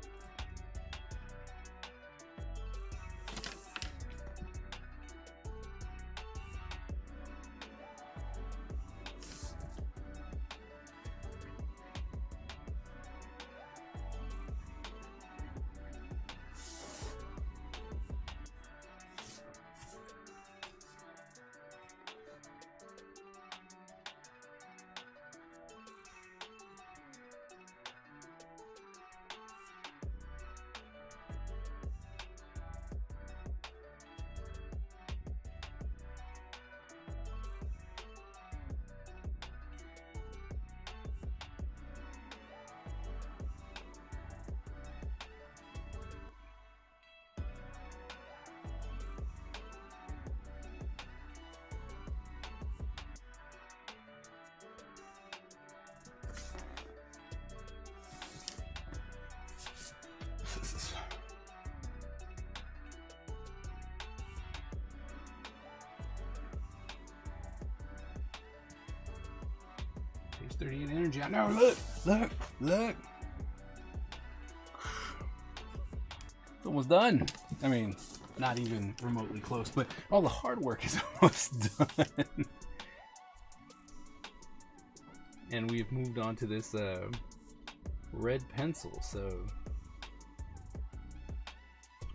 Page 38 energy. I know. Look. It's almost done. I mean, not even remotely close, but all the hard work is almost done. And we've moved on to this red pencil. So,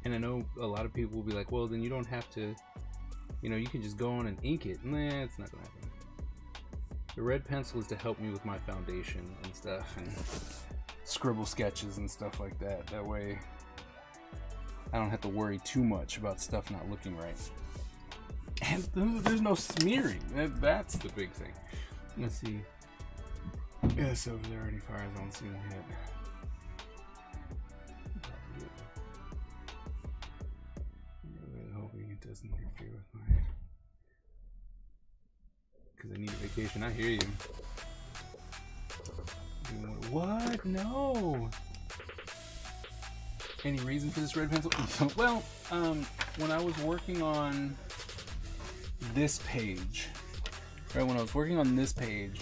and I know a lot of people will be like, well, then you don't have to, you know, you can just go on and ink it. Nah, it's not gonna happen. The red pencil is to help me with my foundation and stuff, and scribble sketches and stuff like that. That way I don't have to worry too much about stuff not looking right. And there's no smearing. That's the big thing. Let's see. Yeah, so if there are any fires, I don't see them yet. I'm really hoping it doesn't interfere with my because I need a vacation. I hear you. What? No. Any reason for this red pencil? Well, when I was working on this page, right, when I was working on this page,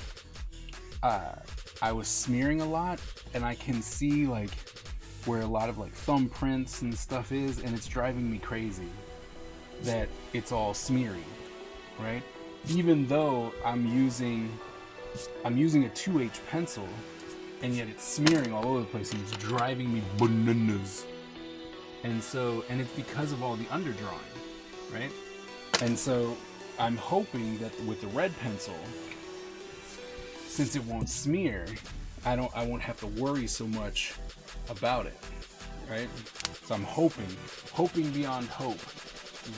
I was smearing a lot, and I can see like where a lot of like thumbprints and stuff is, and it's driving me crazy that it's all smeary, right? Even though I'm using a 2H pencil, and yet it's smearing all over the place, and it's driving me bananas. And it's because of all the underdrawing, right? And so I'm hoping that with the red pencil, since it won't smear, I won't have to worry so much about it, right? So I'm hoping beyond hope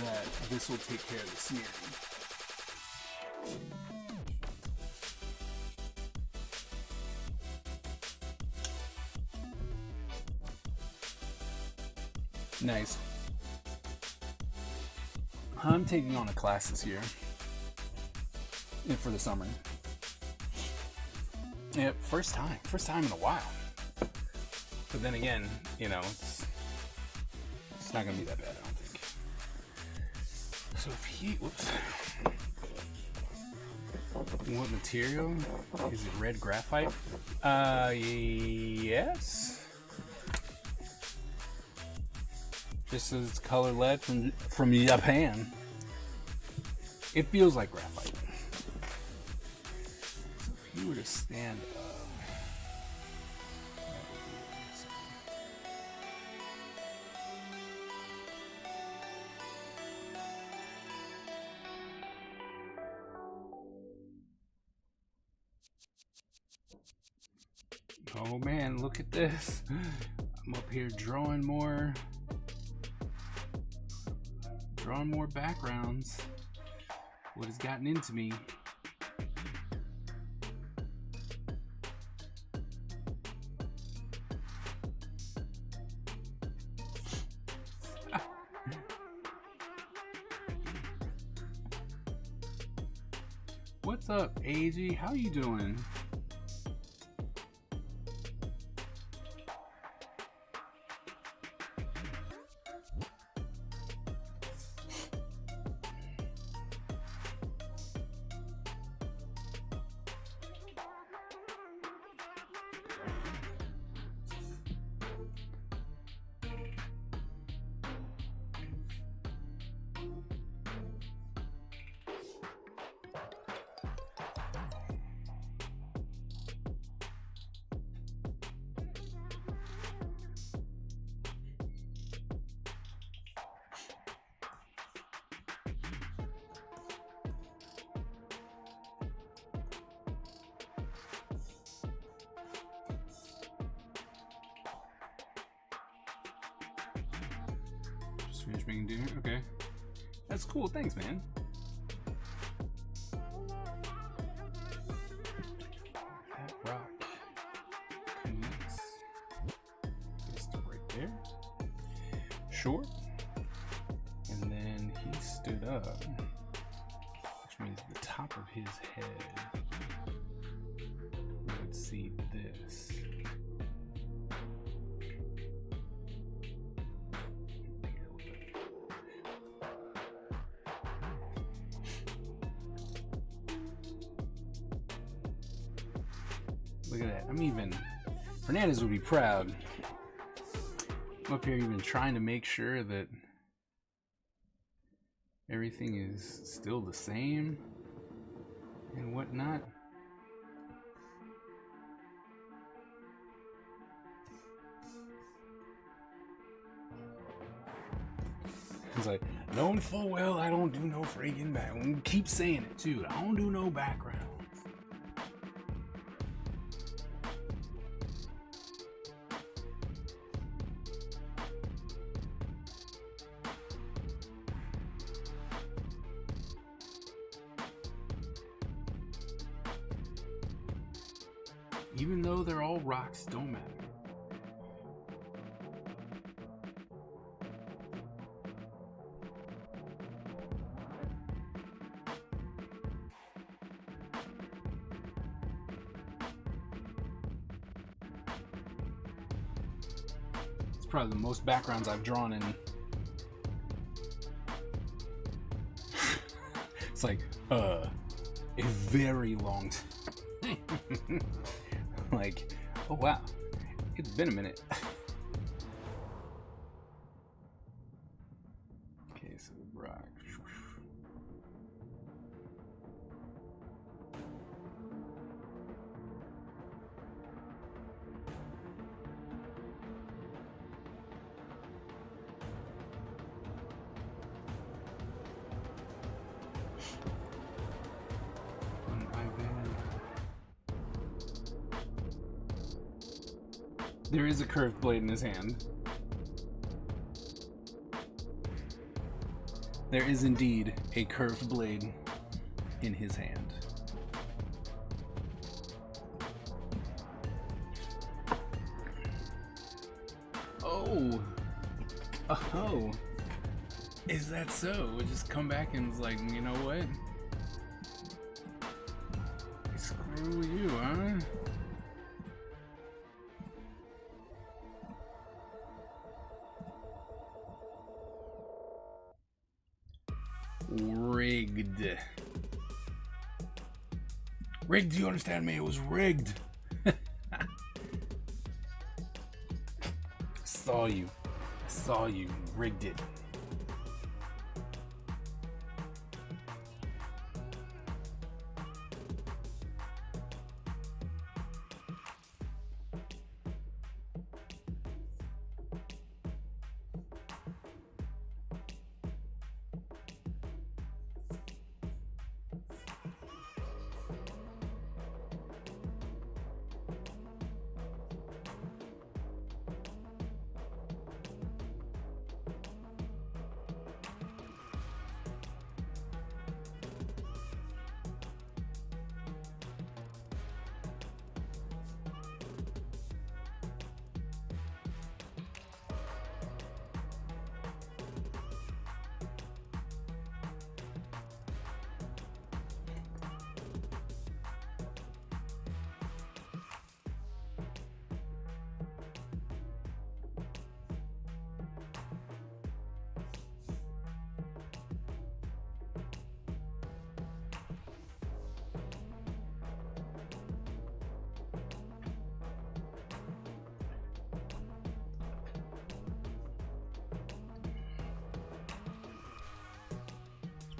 that this will take care of the smearing. Nice. I'm taking on a class this year for the summer. Yeah, first time in a while. But then again, you know, it's not gonna be that bad, I don't think. So what material? Is it red graphite? Yes. Just as it's color lead from Japan. It feels like graphite. So if you were to stand up, oh man, look at this. I'm up here drawing more backgrounds. What has gotten into me? What's up, AG? How you doing? Finish making dinner? Okay. That's cool, thanks, man. That rock connects this right there. Sure. And then he stood up, which means the top of his head would see this. Look at that. I'm even, Fernandez would be proud. I'm up here even trying to make sure that everything is still the same and whatnot. It's like, knowing full well I don't do no freaking background. Keep saying it too. I don't do no backgrounds. Even though they're all rocks, don't matter. It's probably the most backgrounds I've drawn in. It's like, a very long time. Like, oh wow, it's been a minute. Okay, so rock. There is a curved blade in his hand. There is indeed a curved blade in his hand. Oh! Oh! Is that so? We just come back and was like, you know what? Screw you, huh? Rigged. Rigged, do you understand me? It was rigged. Saw you. I saw you. Rigged it.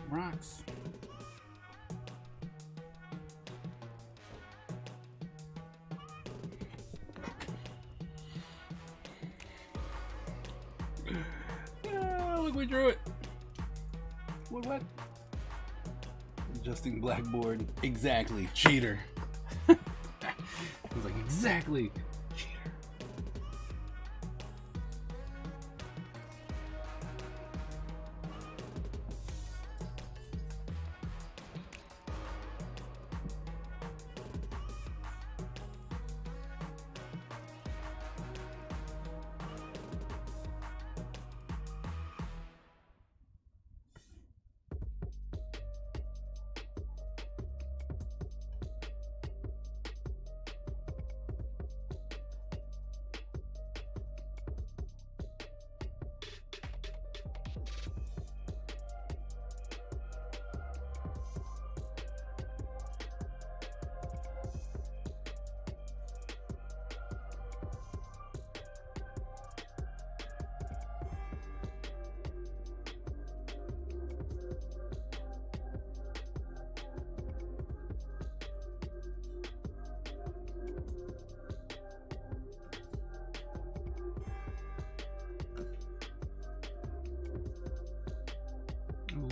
Rocks. Yeah, look, we drew it. What? Adjusting blackboard. Exactly. Cheater. I was like, exactly. Cheater.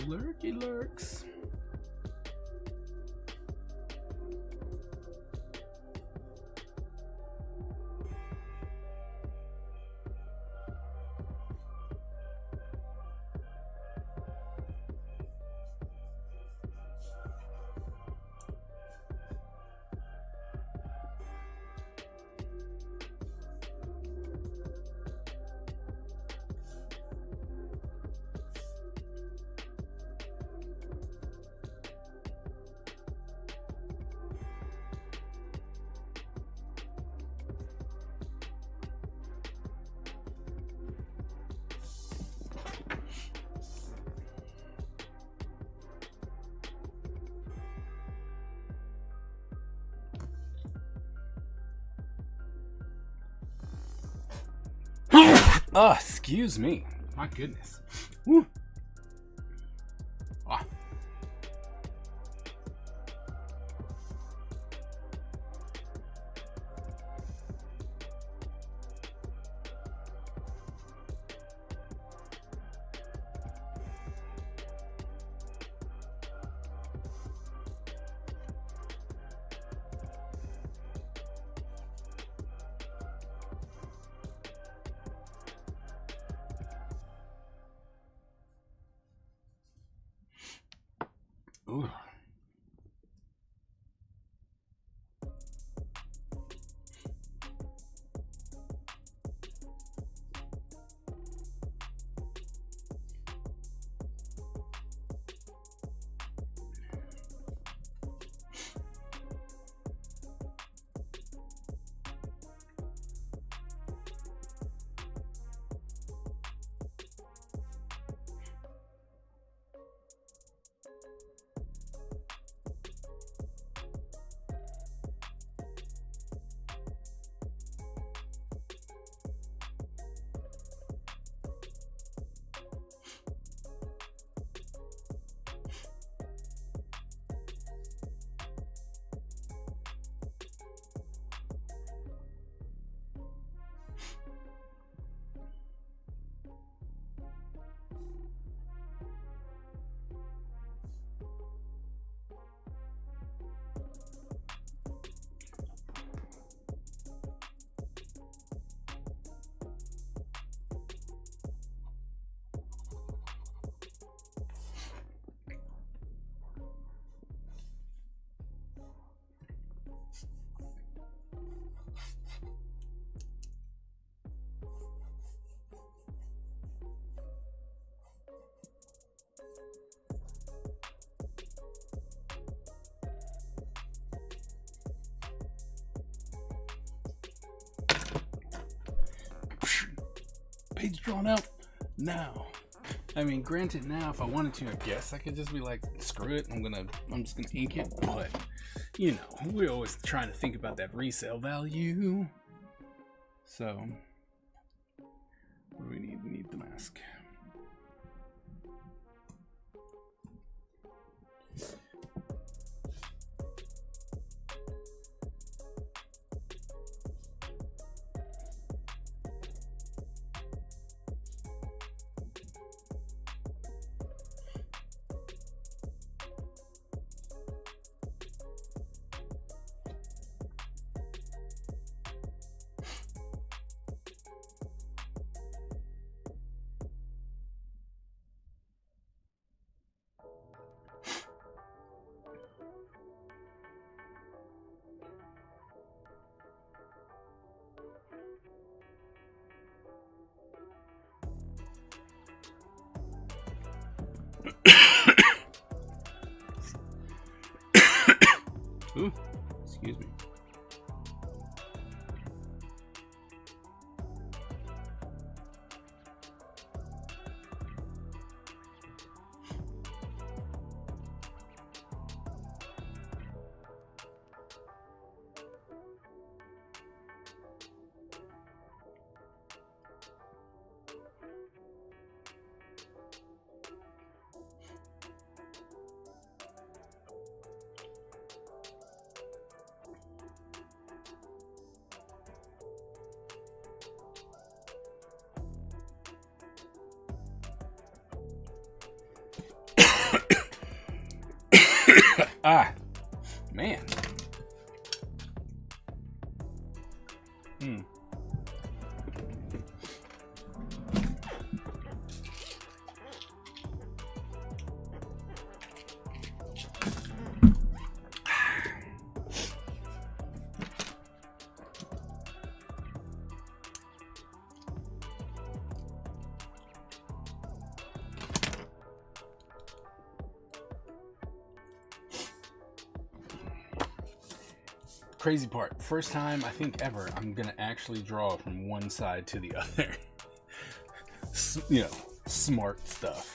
Lurky lurks. Oh, excuse me. My goodness. Woo. Ah. Ooh. Page drawn out now. I mean, granted, now if I wanted to, I guess I could just be like, screw it, I'm just gonna ink it. But you know, we're always trying to think about that resale value. So what do we need? We need the mask. Ooh, excuse me. Ah, man. Crazy part, first time I think ever I'm gonna actually draw from one side to the other. You know, smart stuff.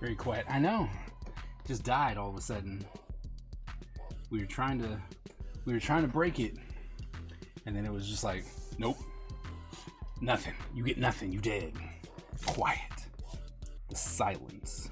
Very quiet. I know. Just died all of a sudden. We were trying to break it, and then it was just like, nope, nothing. You get nothing. You dead. Quiet. The silence.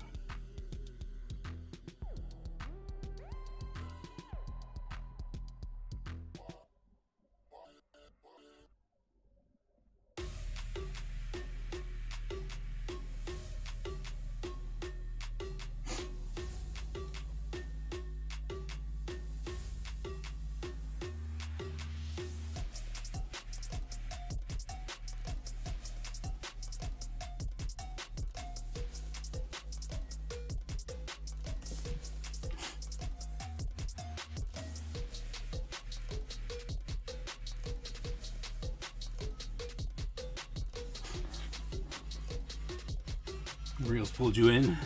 Reels pulled you in.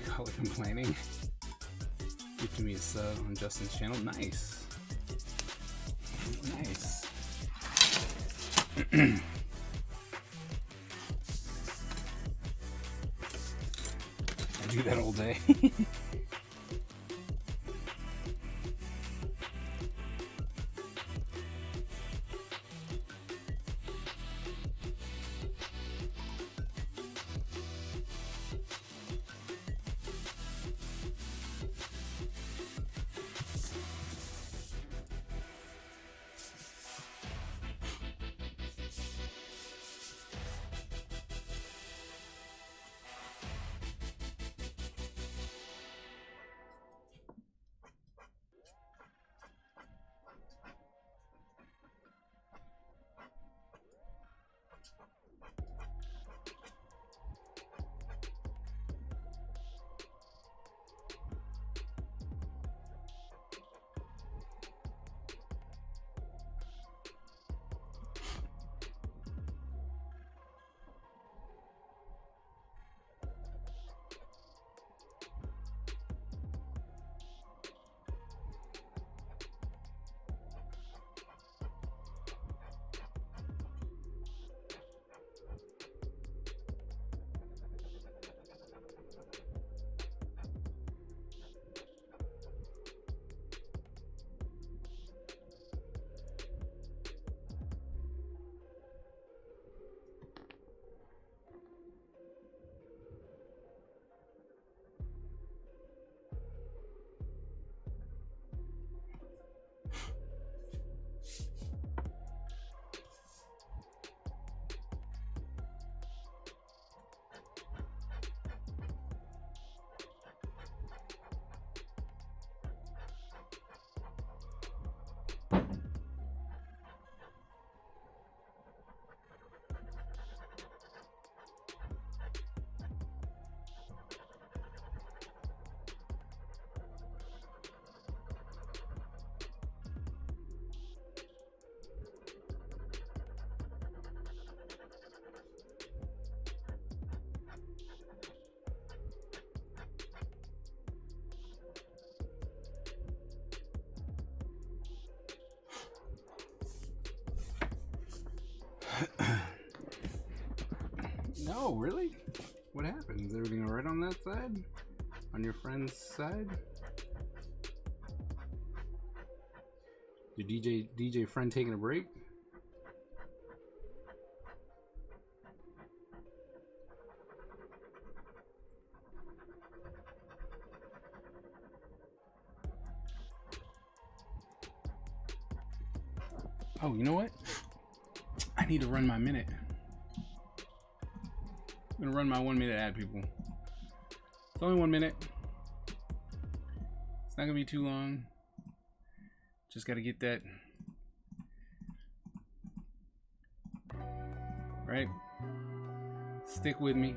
Color complaining. Gifting me a sub on Justin's channel. Nice. Nice. I do that all day. No, really? What happened? Is everything alright on that side? On your friend's side? Your DJ friend taking a break? Oh, you know what? I need to run my minute. I'm gonna run my 1 minute ad, people. It's only 1 minute. It's not gonna be too long. Just gotta get that right. Stick with me.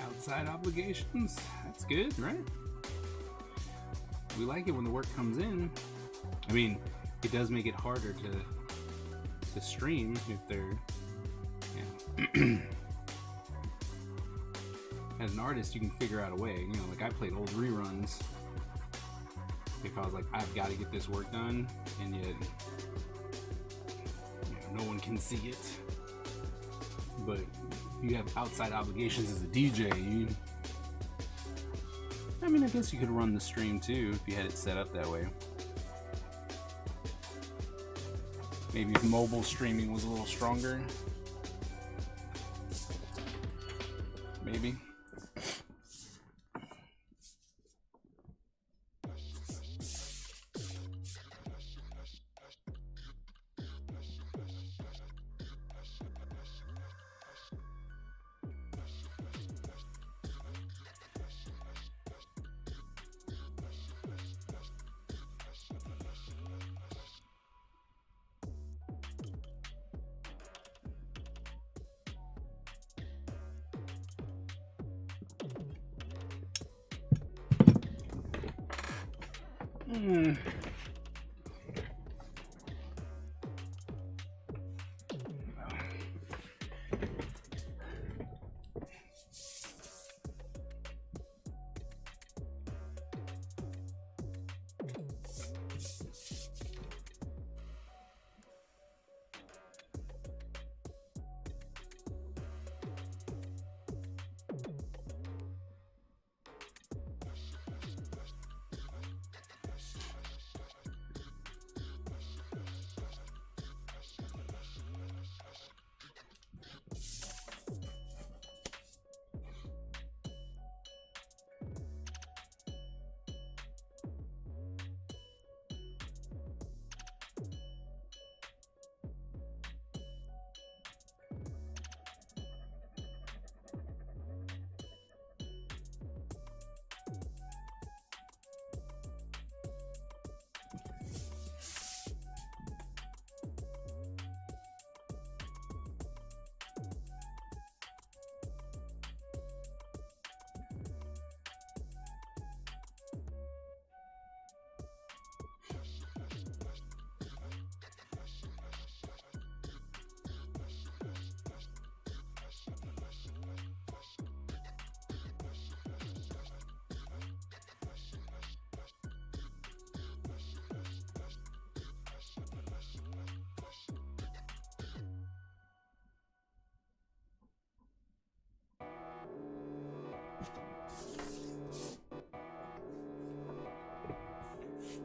Outside obligations, that's good, right? We like it when the work comes in. I mean, it does make it harder to stream if they're, yeah. As an artist, you can figure out a way. You know, like I played old reruns because like I've got to get this work done, and yet no one can see it. But you have outside obligations as a DJ. I mean, I guess you could run the stream too if you had it set up that way. Maybe if mobile streaming was a little stronger. Maybe.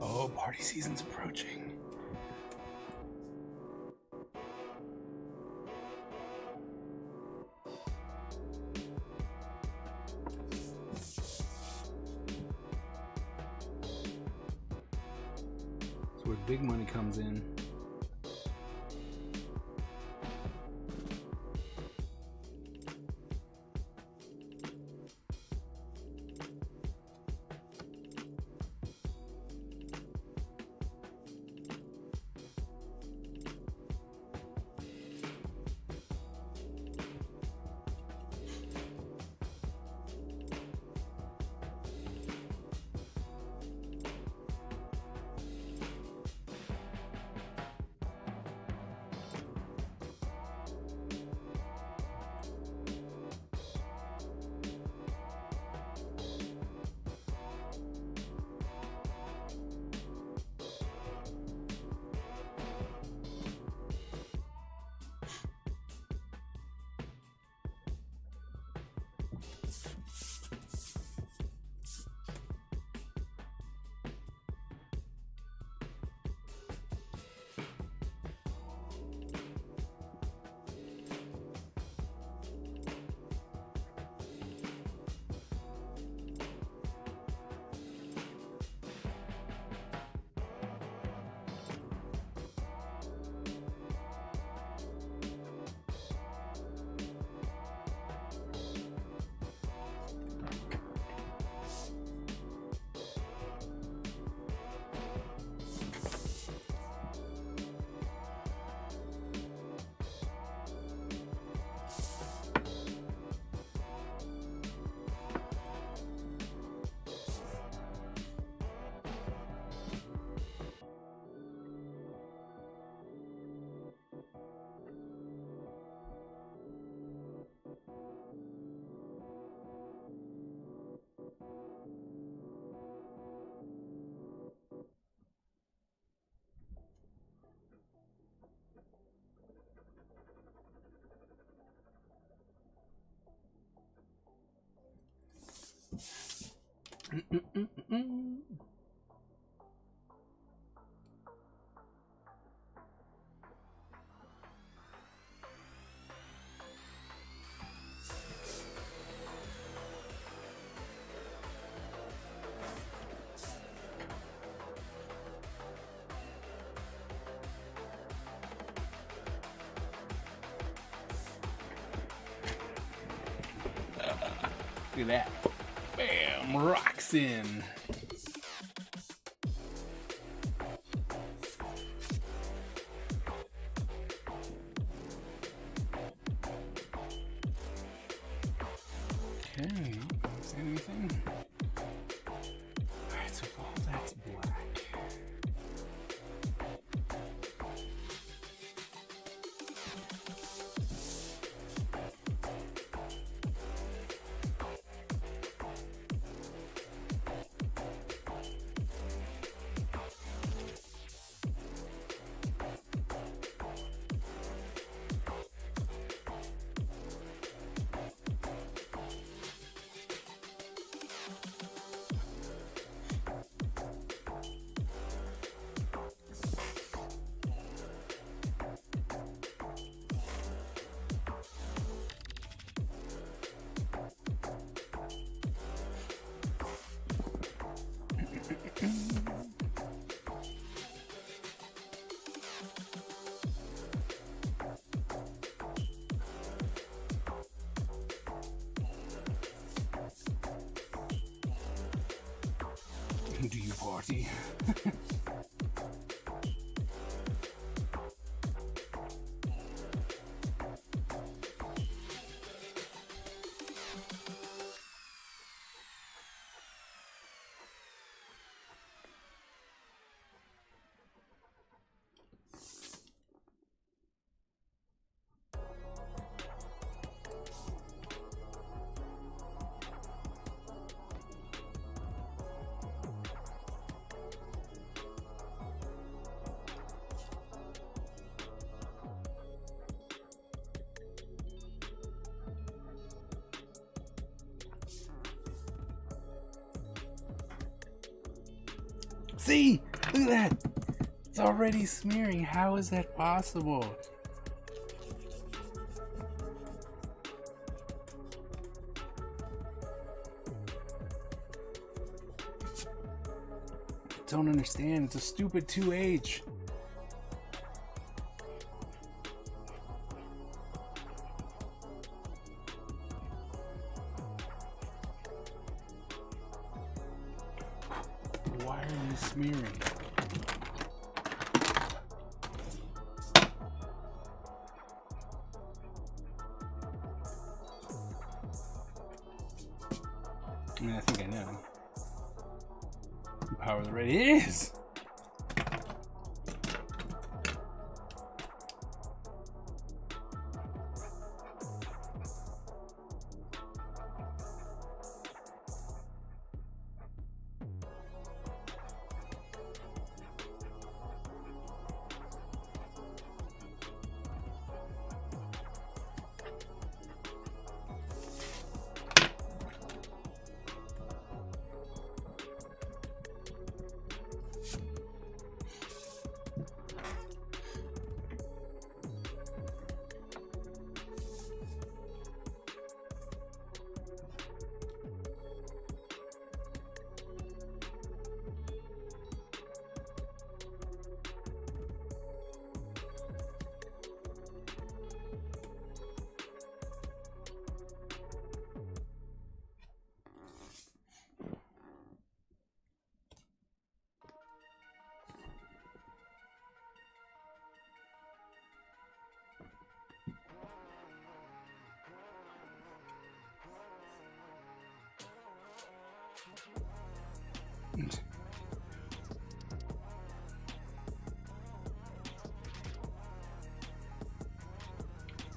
Oh, party season's approaching. That's where big money comes in. Look at that. Bam! Rocks in. Okay, see anything? Alright, so all that's black. Do you party? See, Look at that! It's already smearing. How is that possible? Don't understand. It's a stupid 2H. Why are you smearing? I mean, I think I know. The power of the red is.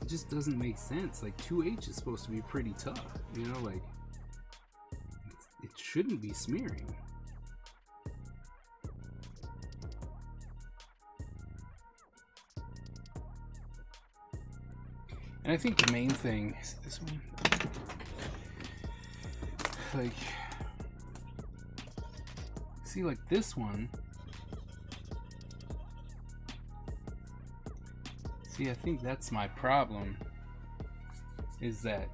It just doesn't make sense. Like 2H is supposed to be pretty tough, you know, like it shouldn't be smearing. And I think the main thing is this one. Like, see, like this one. See, I think that's my problem. Is that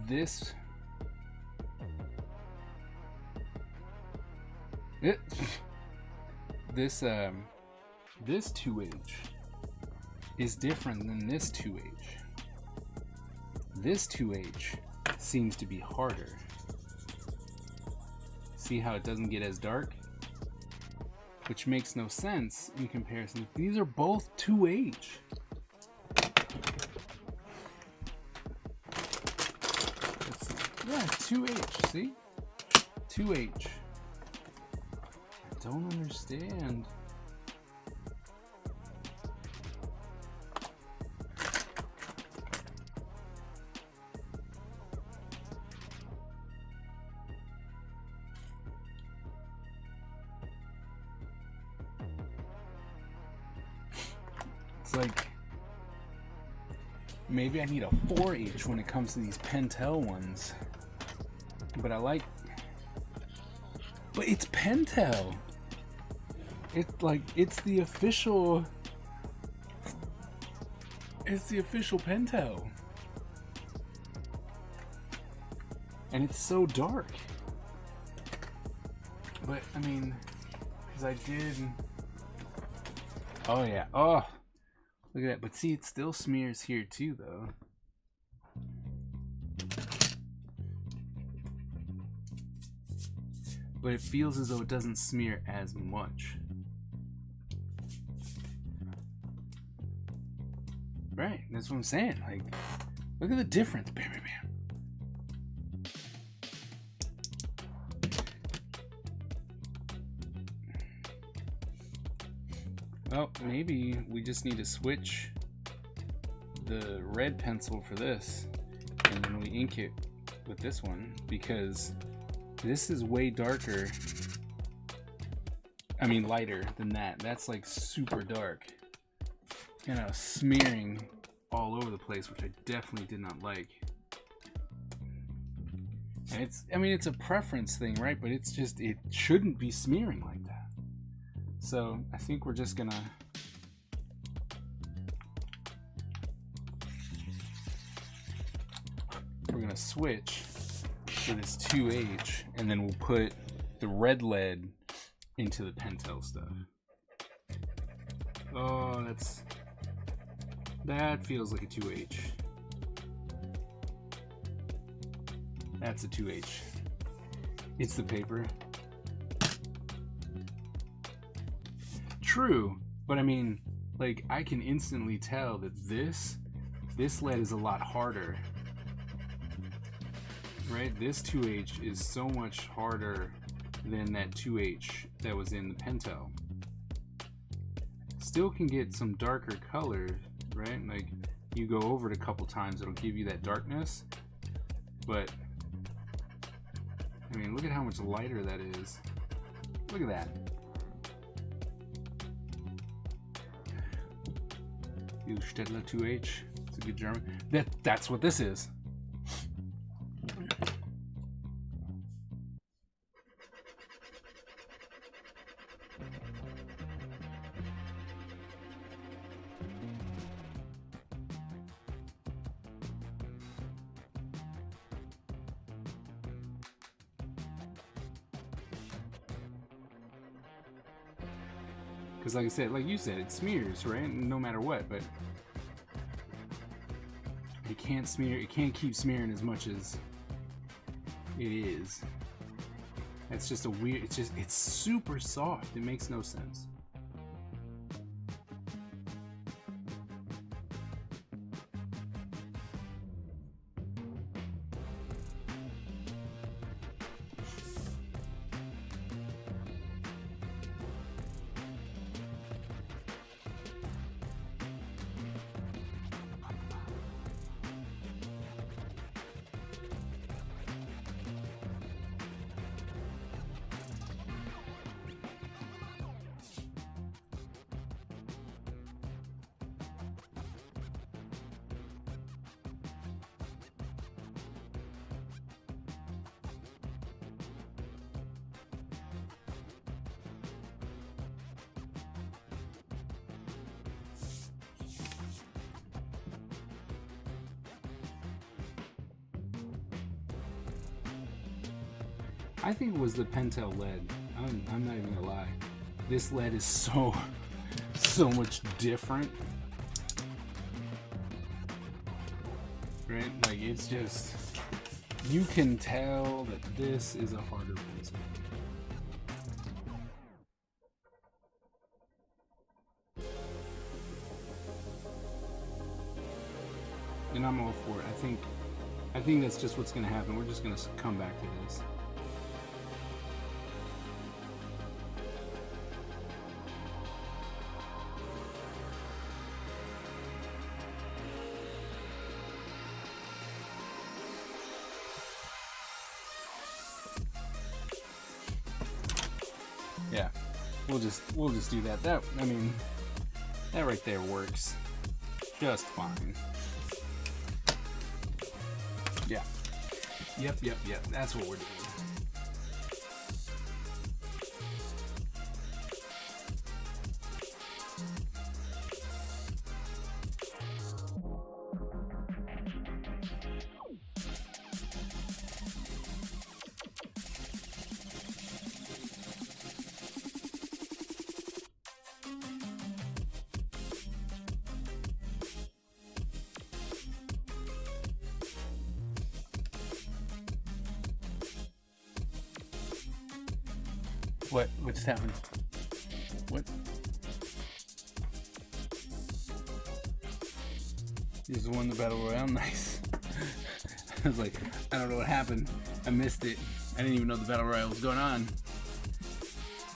this. This 2H is different than this 2H. This 2H seems to be harder. See how it doesn't get as dark? Which makes no sense in comparison. These are both 2H. Yeah, 2H, see? 2H. I don't understand. It's like maybe I need a 4H when it comes to these Pentel ones. But I like, but it's Pentel. It's like it's the official Pentel. And it's so dark. But I mean, because I did. Oh yeah. Oh, look at that. But see, it still smears here too, though. But it feels as though it doesn't smear as much. Right, that's what I'm saying. Like, look at the difference. Bam, bam, bam. Well, maybe we just need to switch the red pencil for this, and then we ink it with this one, because this is way darker. I mean, lighter than that. That's like super dark. And I was smearing all over the place, which I definitely did not like. And it's, I mean, it's a preference thing, right? But it's just, it shouldn't be smearing like that. So I think we're just gonna switch to this 2H, and then we'll put the red lead into the Pentel stuff. Oh, that feels like a 2H. That's a 2H. It's the paper. True, but I mean, like, I can instantly tell that this lead is a lot harder. Right? This 2H is so much harder than that 2H that was in the Pentel. Still can get some darker color, right? Like, you go over it a couple times, it'll give you that darkness. But, I mean, look at how much lighter that is. Look at that. You Stedler 2H. It's a good German. That's what this is. Because like I said, like you said, it smears, right? No matter what, but it can't smear, it can't keep smearing as much as it is. It's just a weird, it's super soft. It makes no sense. I think it was the Pentel lead. I'm not even gonna lie. This lead is so much different. Right? Like, it's just, you can tell that this is a harder pencil. And I'm all for it. I think that's just what's gonna happen. We're just gonna come back to this. Yeah, we'll just do that. I mean, that right there works just fine. Yeah. Yep. That's what we're doing. What just happened? What? You just won the battle royale. Nice. I was like, I don't know what happened. I missed it. I didn't even know the battle royale was going on.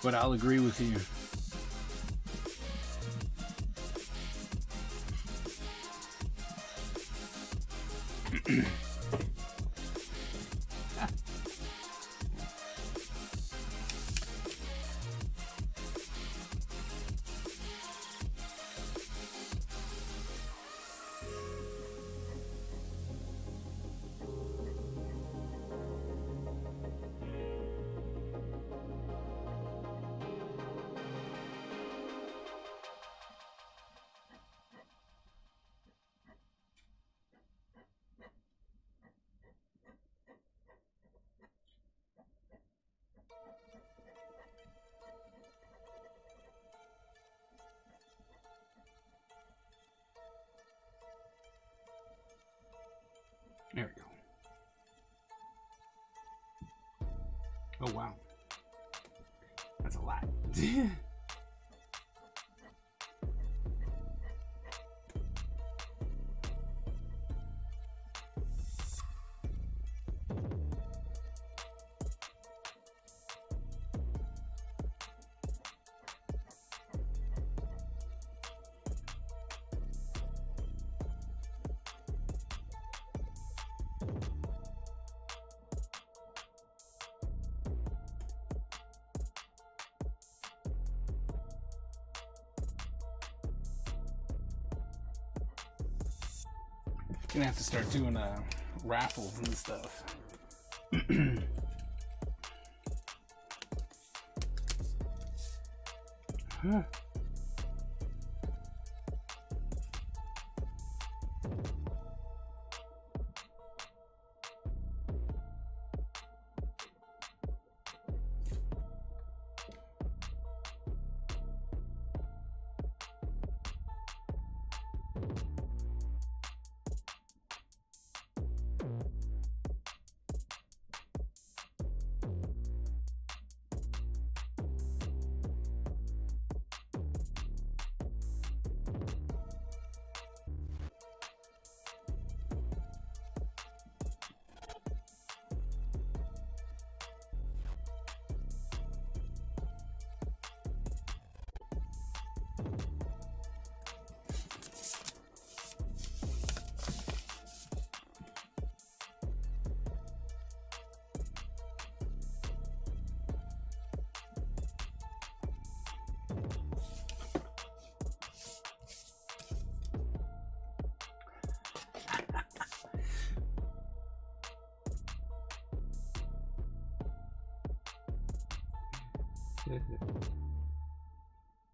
But I'll agree with you. There we go. Oh wow, that's a lot. Gonna have to start doing raffles and stuff. Huh.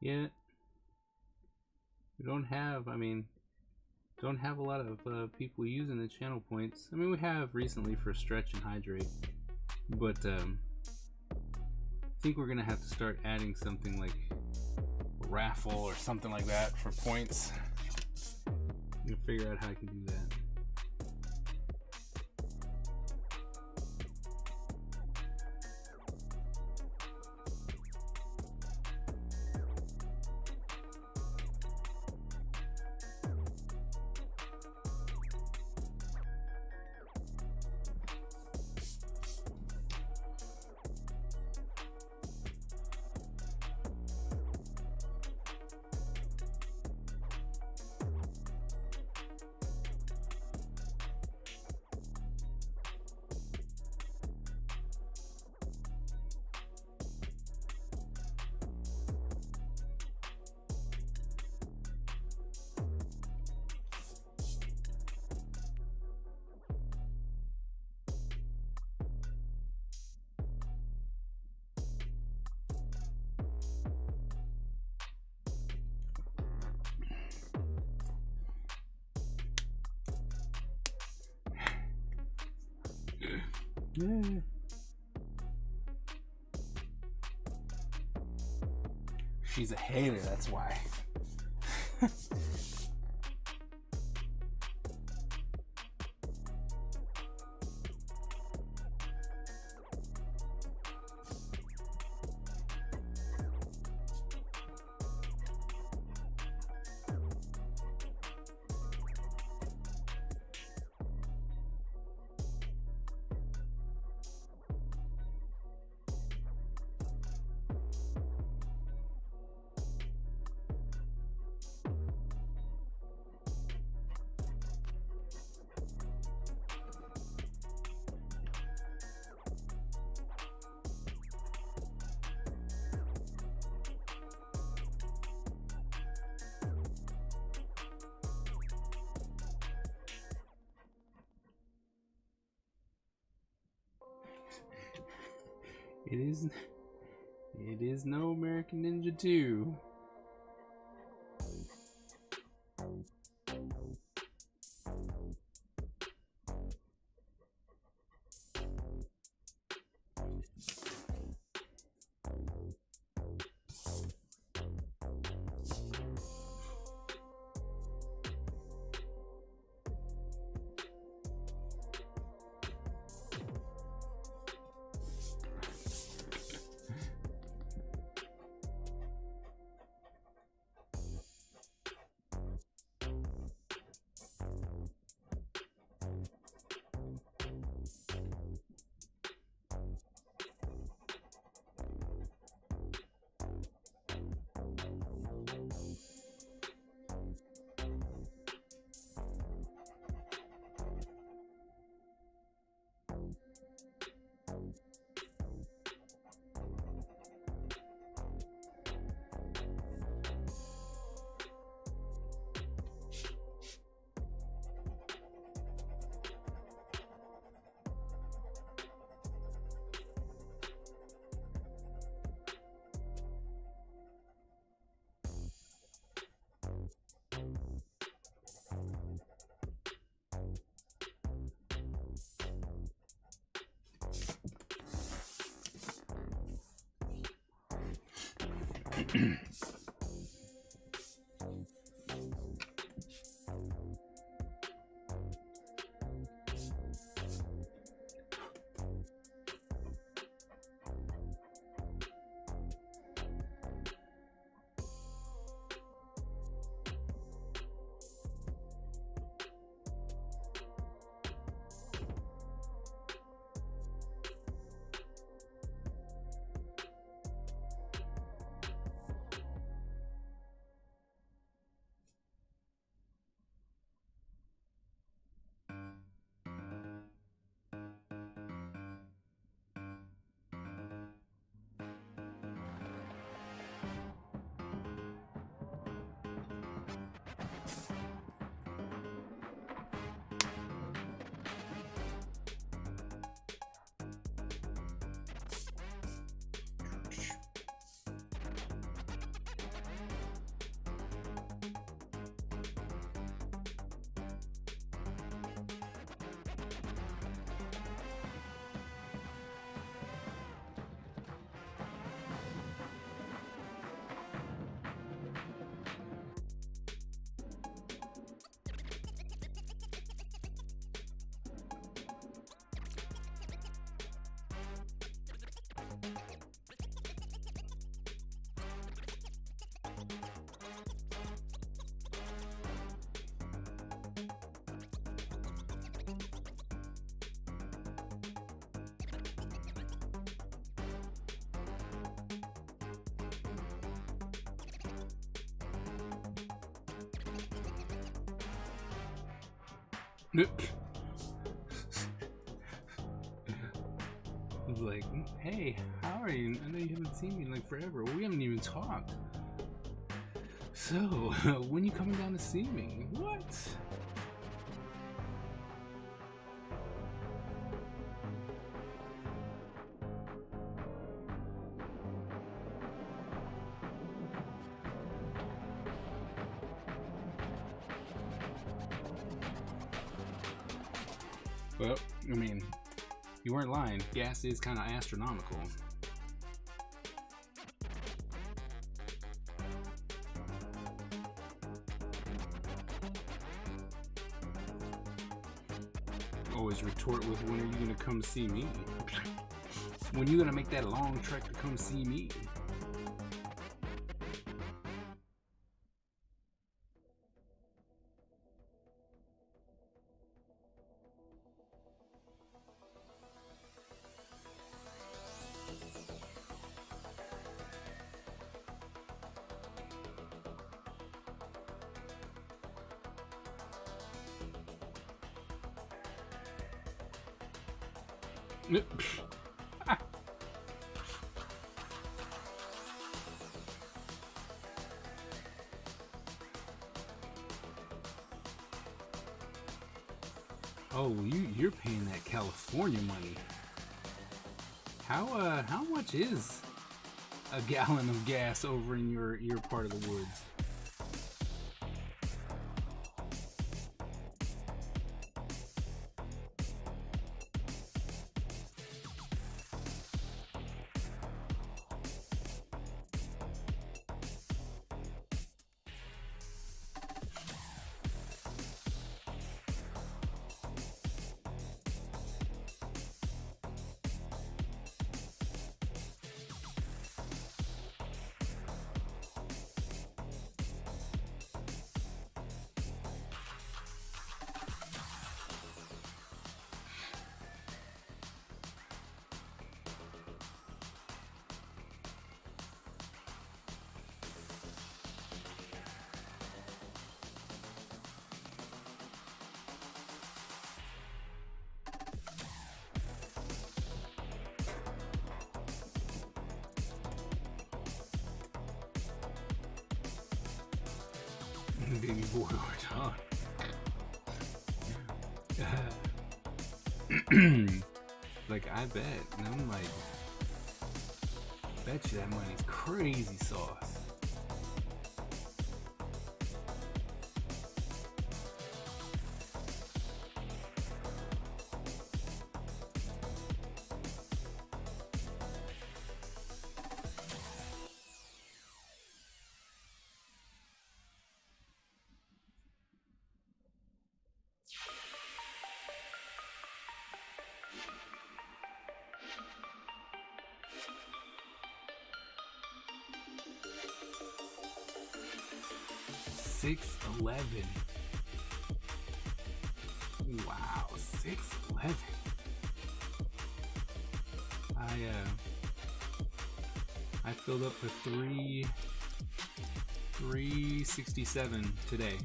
Yeah, we don't have, don't have a lot of people using the channel points. I mean, we have recently for stretch and hydrate, but I think we're gonna have to start adding something like a raffle or something like that for points. I'm gonna figure out how I can do that. Yeah. She's a hater, that's why. It is no American Ninja 2. He's like, hey, how are you? I know you haven't seen me in like forever. We haven't even talked. So, when you coming down to see me? What? Well, I mean, you weren't lying. Gas is kind of astronomical. Always retort with, when are you gonna come see me? When you gonna make that long trek to come see me? Oh, you're paying that California money. How much is a gallon of gas over in your part of the woods? Baby boy, huh? Like, I bet. And I'm like, bet you that money's crazy sauce. 611. Wow, 611. I filled up for 367 today.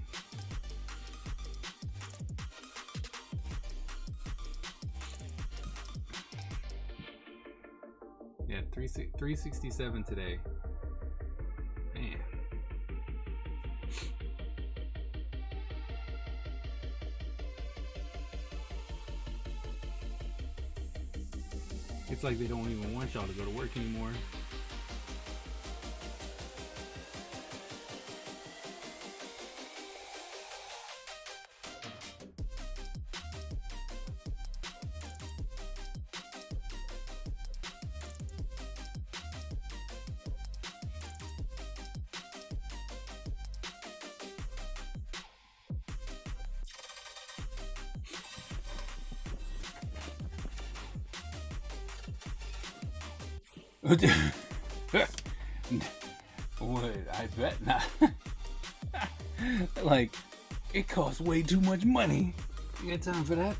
Yeah, 367 today. Man. It's like they don't even want y'all to go to work anymore. What? I bet not. Like, it costs way too much money. You got time for that?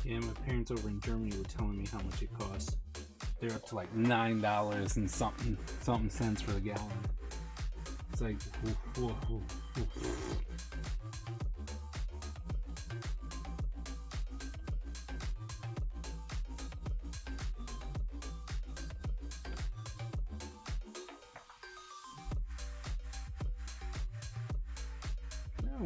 Yeah, my parents over in Germany were telling me how much it costs. They're up to like $9 and something cents for the gallon. It's like, whoa. No.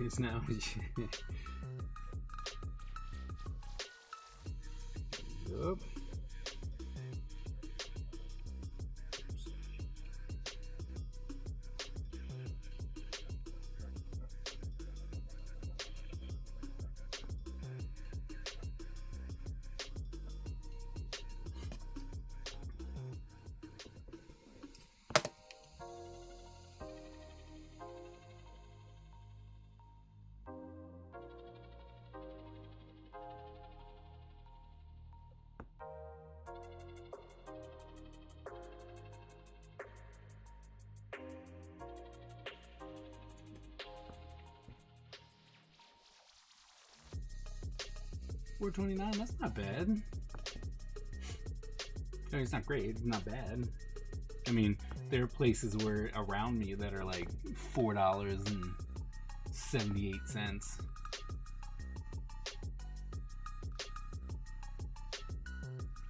It's now. Yup. $4.29. That's not bad. I mean, it's not great. It's not bad. I mean, there are places where around me that are like $4.78.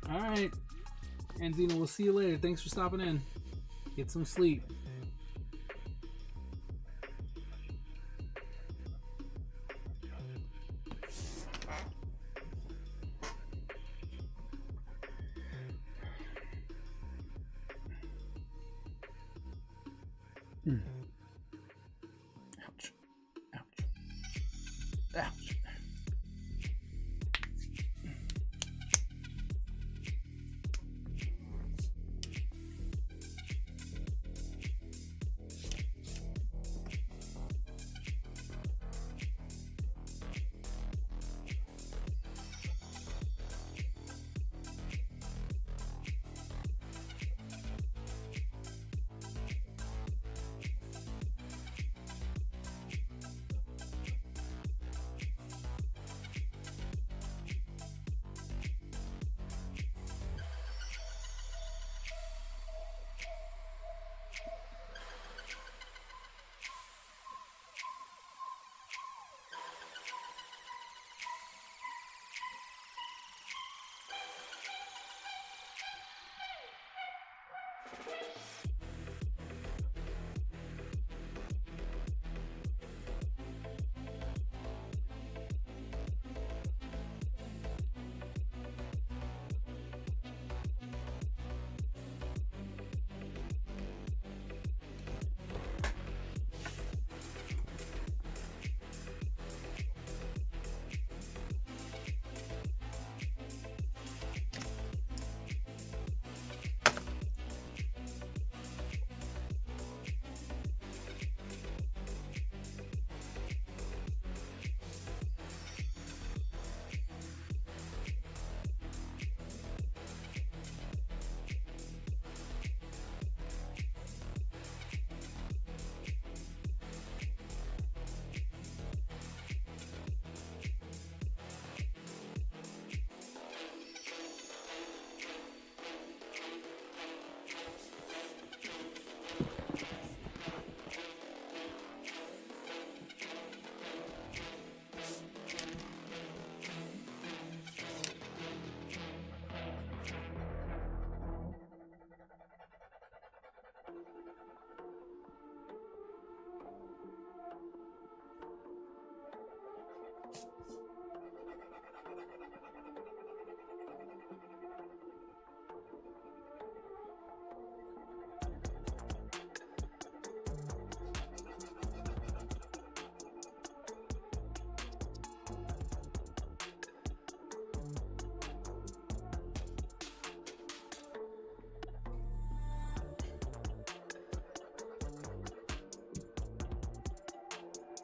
All right, Anzina, we'll see you later. Thanks for stopping in. Get some sleep. Ouch. Ouch. Ouch.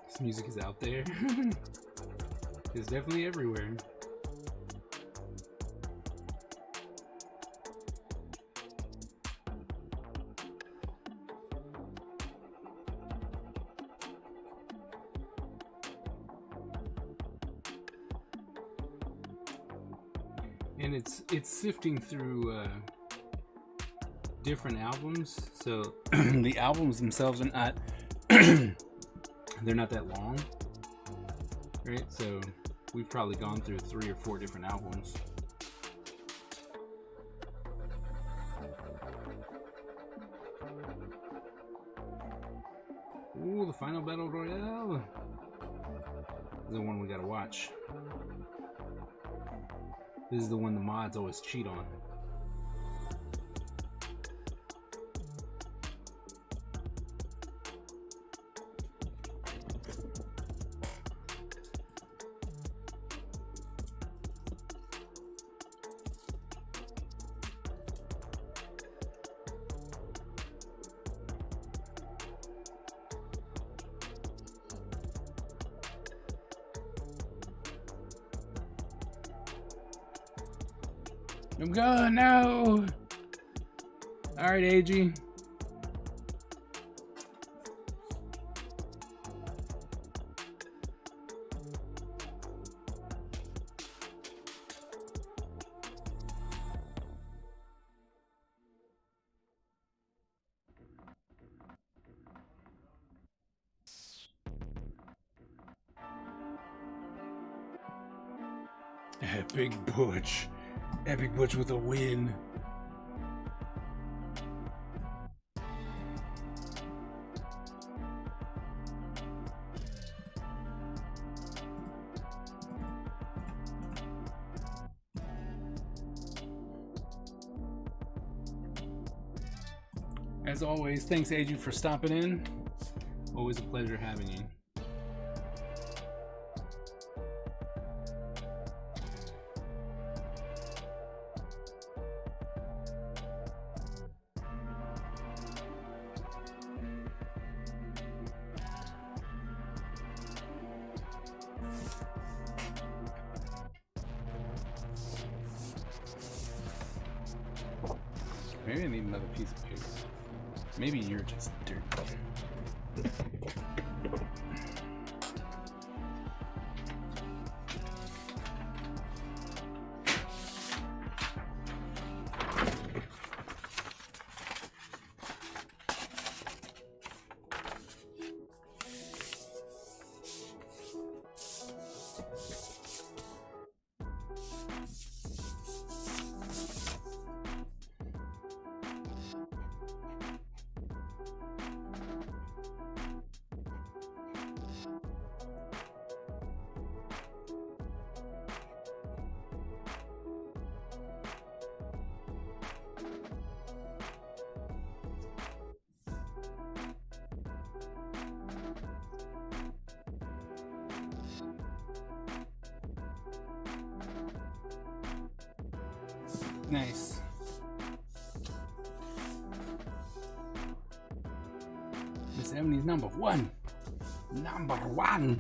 This music is out there. It's definitely everywhere. And it's sifting through different albums, so the albums themselves are not they're not that long, right? So we've probably gone through 3 or 4 different albums. Ooh, the final battle royale. This is the one we gotta watch. This is the one the mods always cheat on. I'm going, no! Alright, AG. Epic Butch. Epic Butch with a win. As always, thanks Adrian for stopping in. Always a pleasure having you. Maybe I need another piece of paper. Maybe you're just dirty. Nice. Miss Ebony's number one. Number one.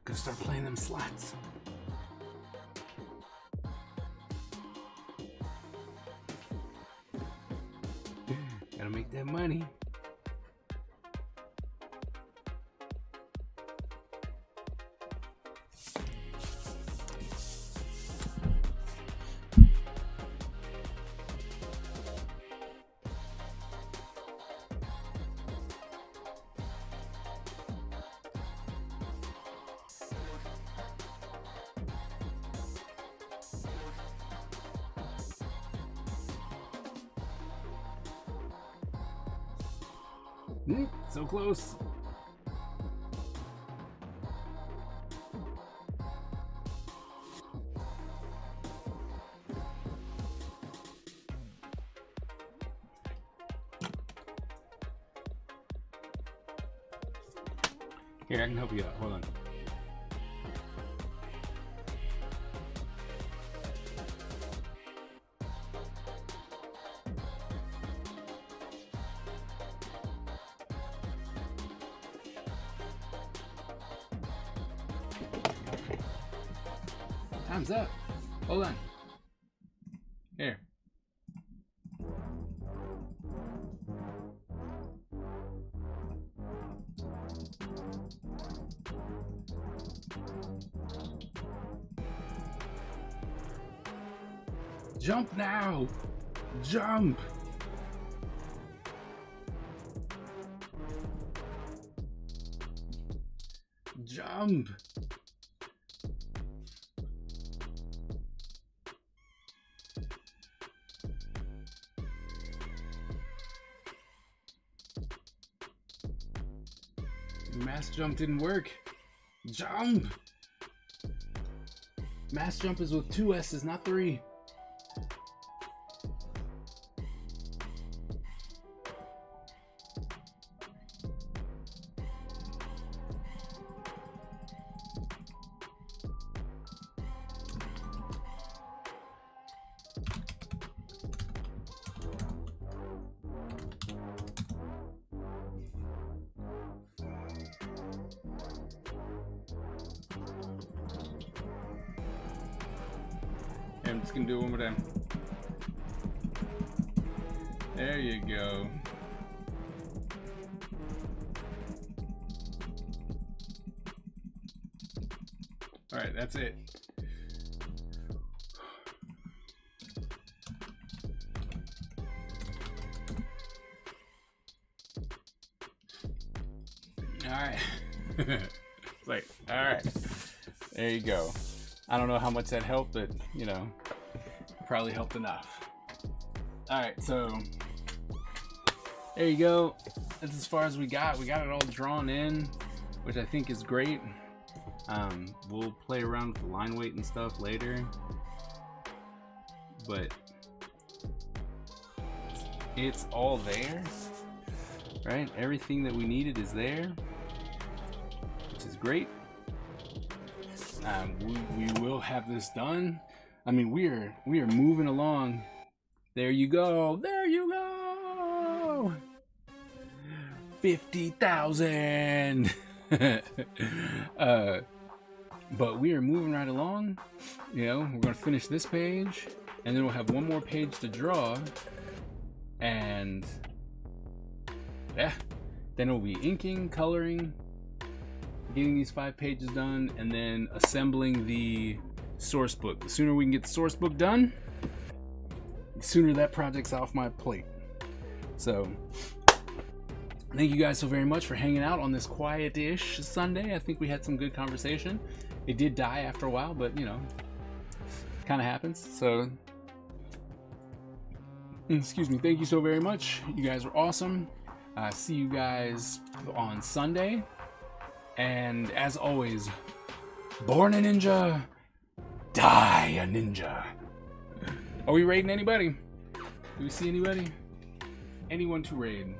Gonna start playing them slots. Gotta make that money. So close. Here, I can help you out. Hold on. Time's up. Hold on. Here. Jump now! Jump! Jump! Mass jump didn't work. Jump! Mass jump is with 2 S's, not 3. I'm just gonna do it one more time. There you go. All right, that's it. All right. Like, all right. There you go. I don't know how much that helped, but you know, probably helped enough. All right, so there you go. That's as far as we got. We got it all drawn in, which I think is great. We'll play around with the line weight and stuff later, but it's all there, right? Everything that we needed is there, which is great. We will have this done. I mean, we are moving along. There you go. There you go. 50,000. But we are moving right along. You know, we're gonna finish this page, and then we'll have one more page to draw, and yeah, then we'll be inking, coloring, getting these 5 pages done, and then assembling the source book. The sooner we can get the source book done, the sooner that project's off my plate. So thank you guys so very much for hanging out on this quiet-ish Sunday. I think we had some good conversation. It did die after a while, but you know, kind of happens. So excuse me, thank you so very much. You guys were awesome. See you guys on Sunday. And as always, born a ninja, die a ninja. Are we raiding anybody? Do we see anybody? Anyone to raid?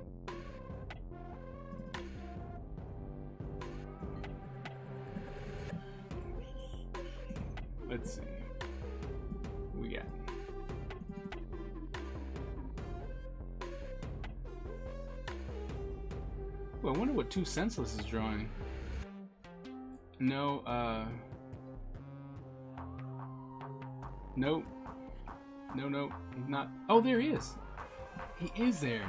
Let's see. What we got? Well, I wonder what Two Senseless is drawing. No, nope. No, not. Oh, there he is. He is there.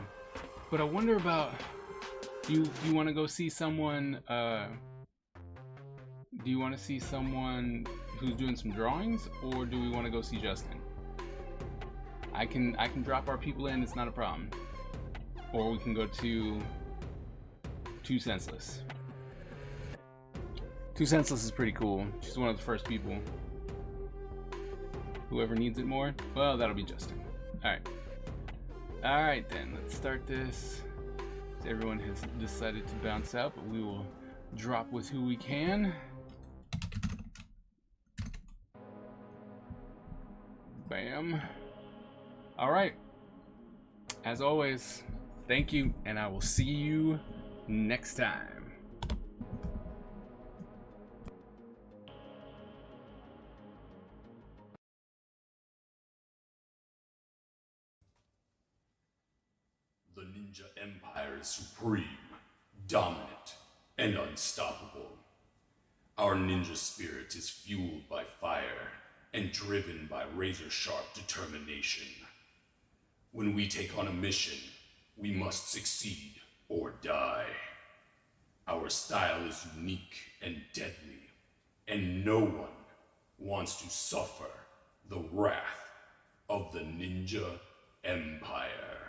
But I wonder about you. You want to go see someone? Do you want to see someone who's doing some drawings, or do we want to go see Justin? I can drop our people in. It's not a problem. Or we can go to Two Senseless. Two Senseless is pretty cool. She's one of the first people. Whoever needs it more, well, that'll be Justin. Alright then, let's start this. So everyone has decided to bounce out, but we will drop with who we can. Bam. Alright. As always, thank you, and I will see you next time. The Ninja Empire is supreme, dominant, and unstoppable. Our ninja spirit is fueled by fire and driven by razor-sharp determination. When we take on a mission, we must succeed or die. Our style is unique and deadly, and no one wants to suffer the wrath of the Ninja Empire.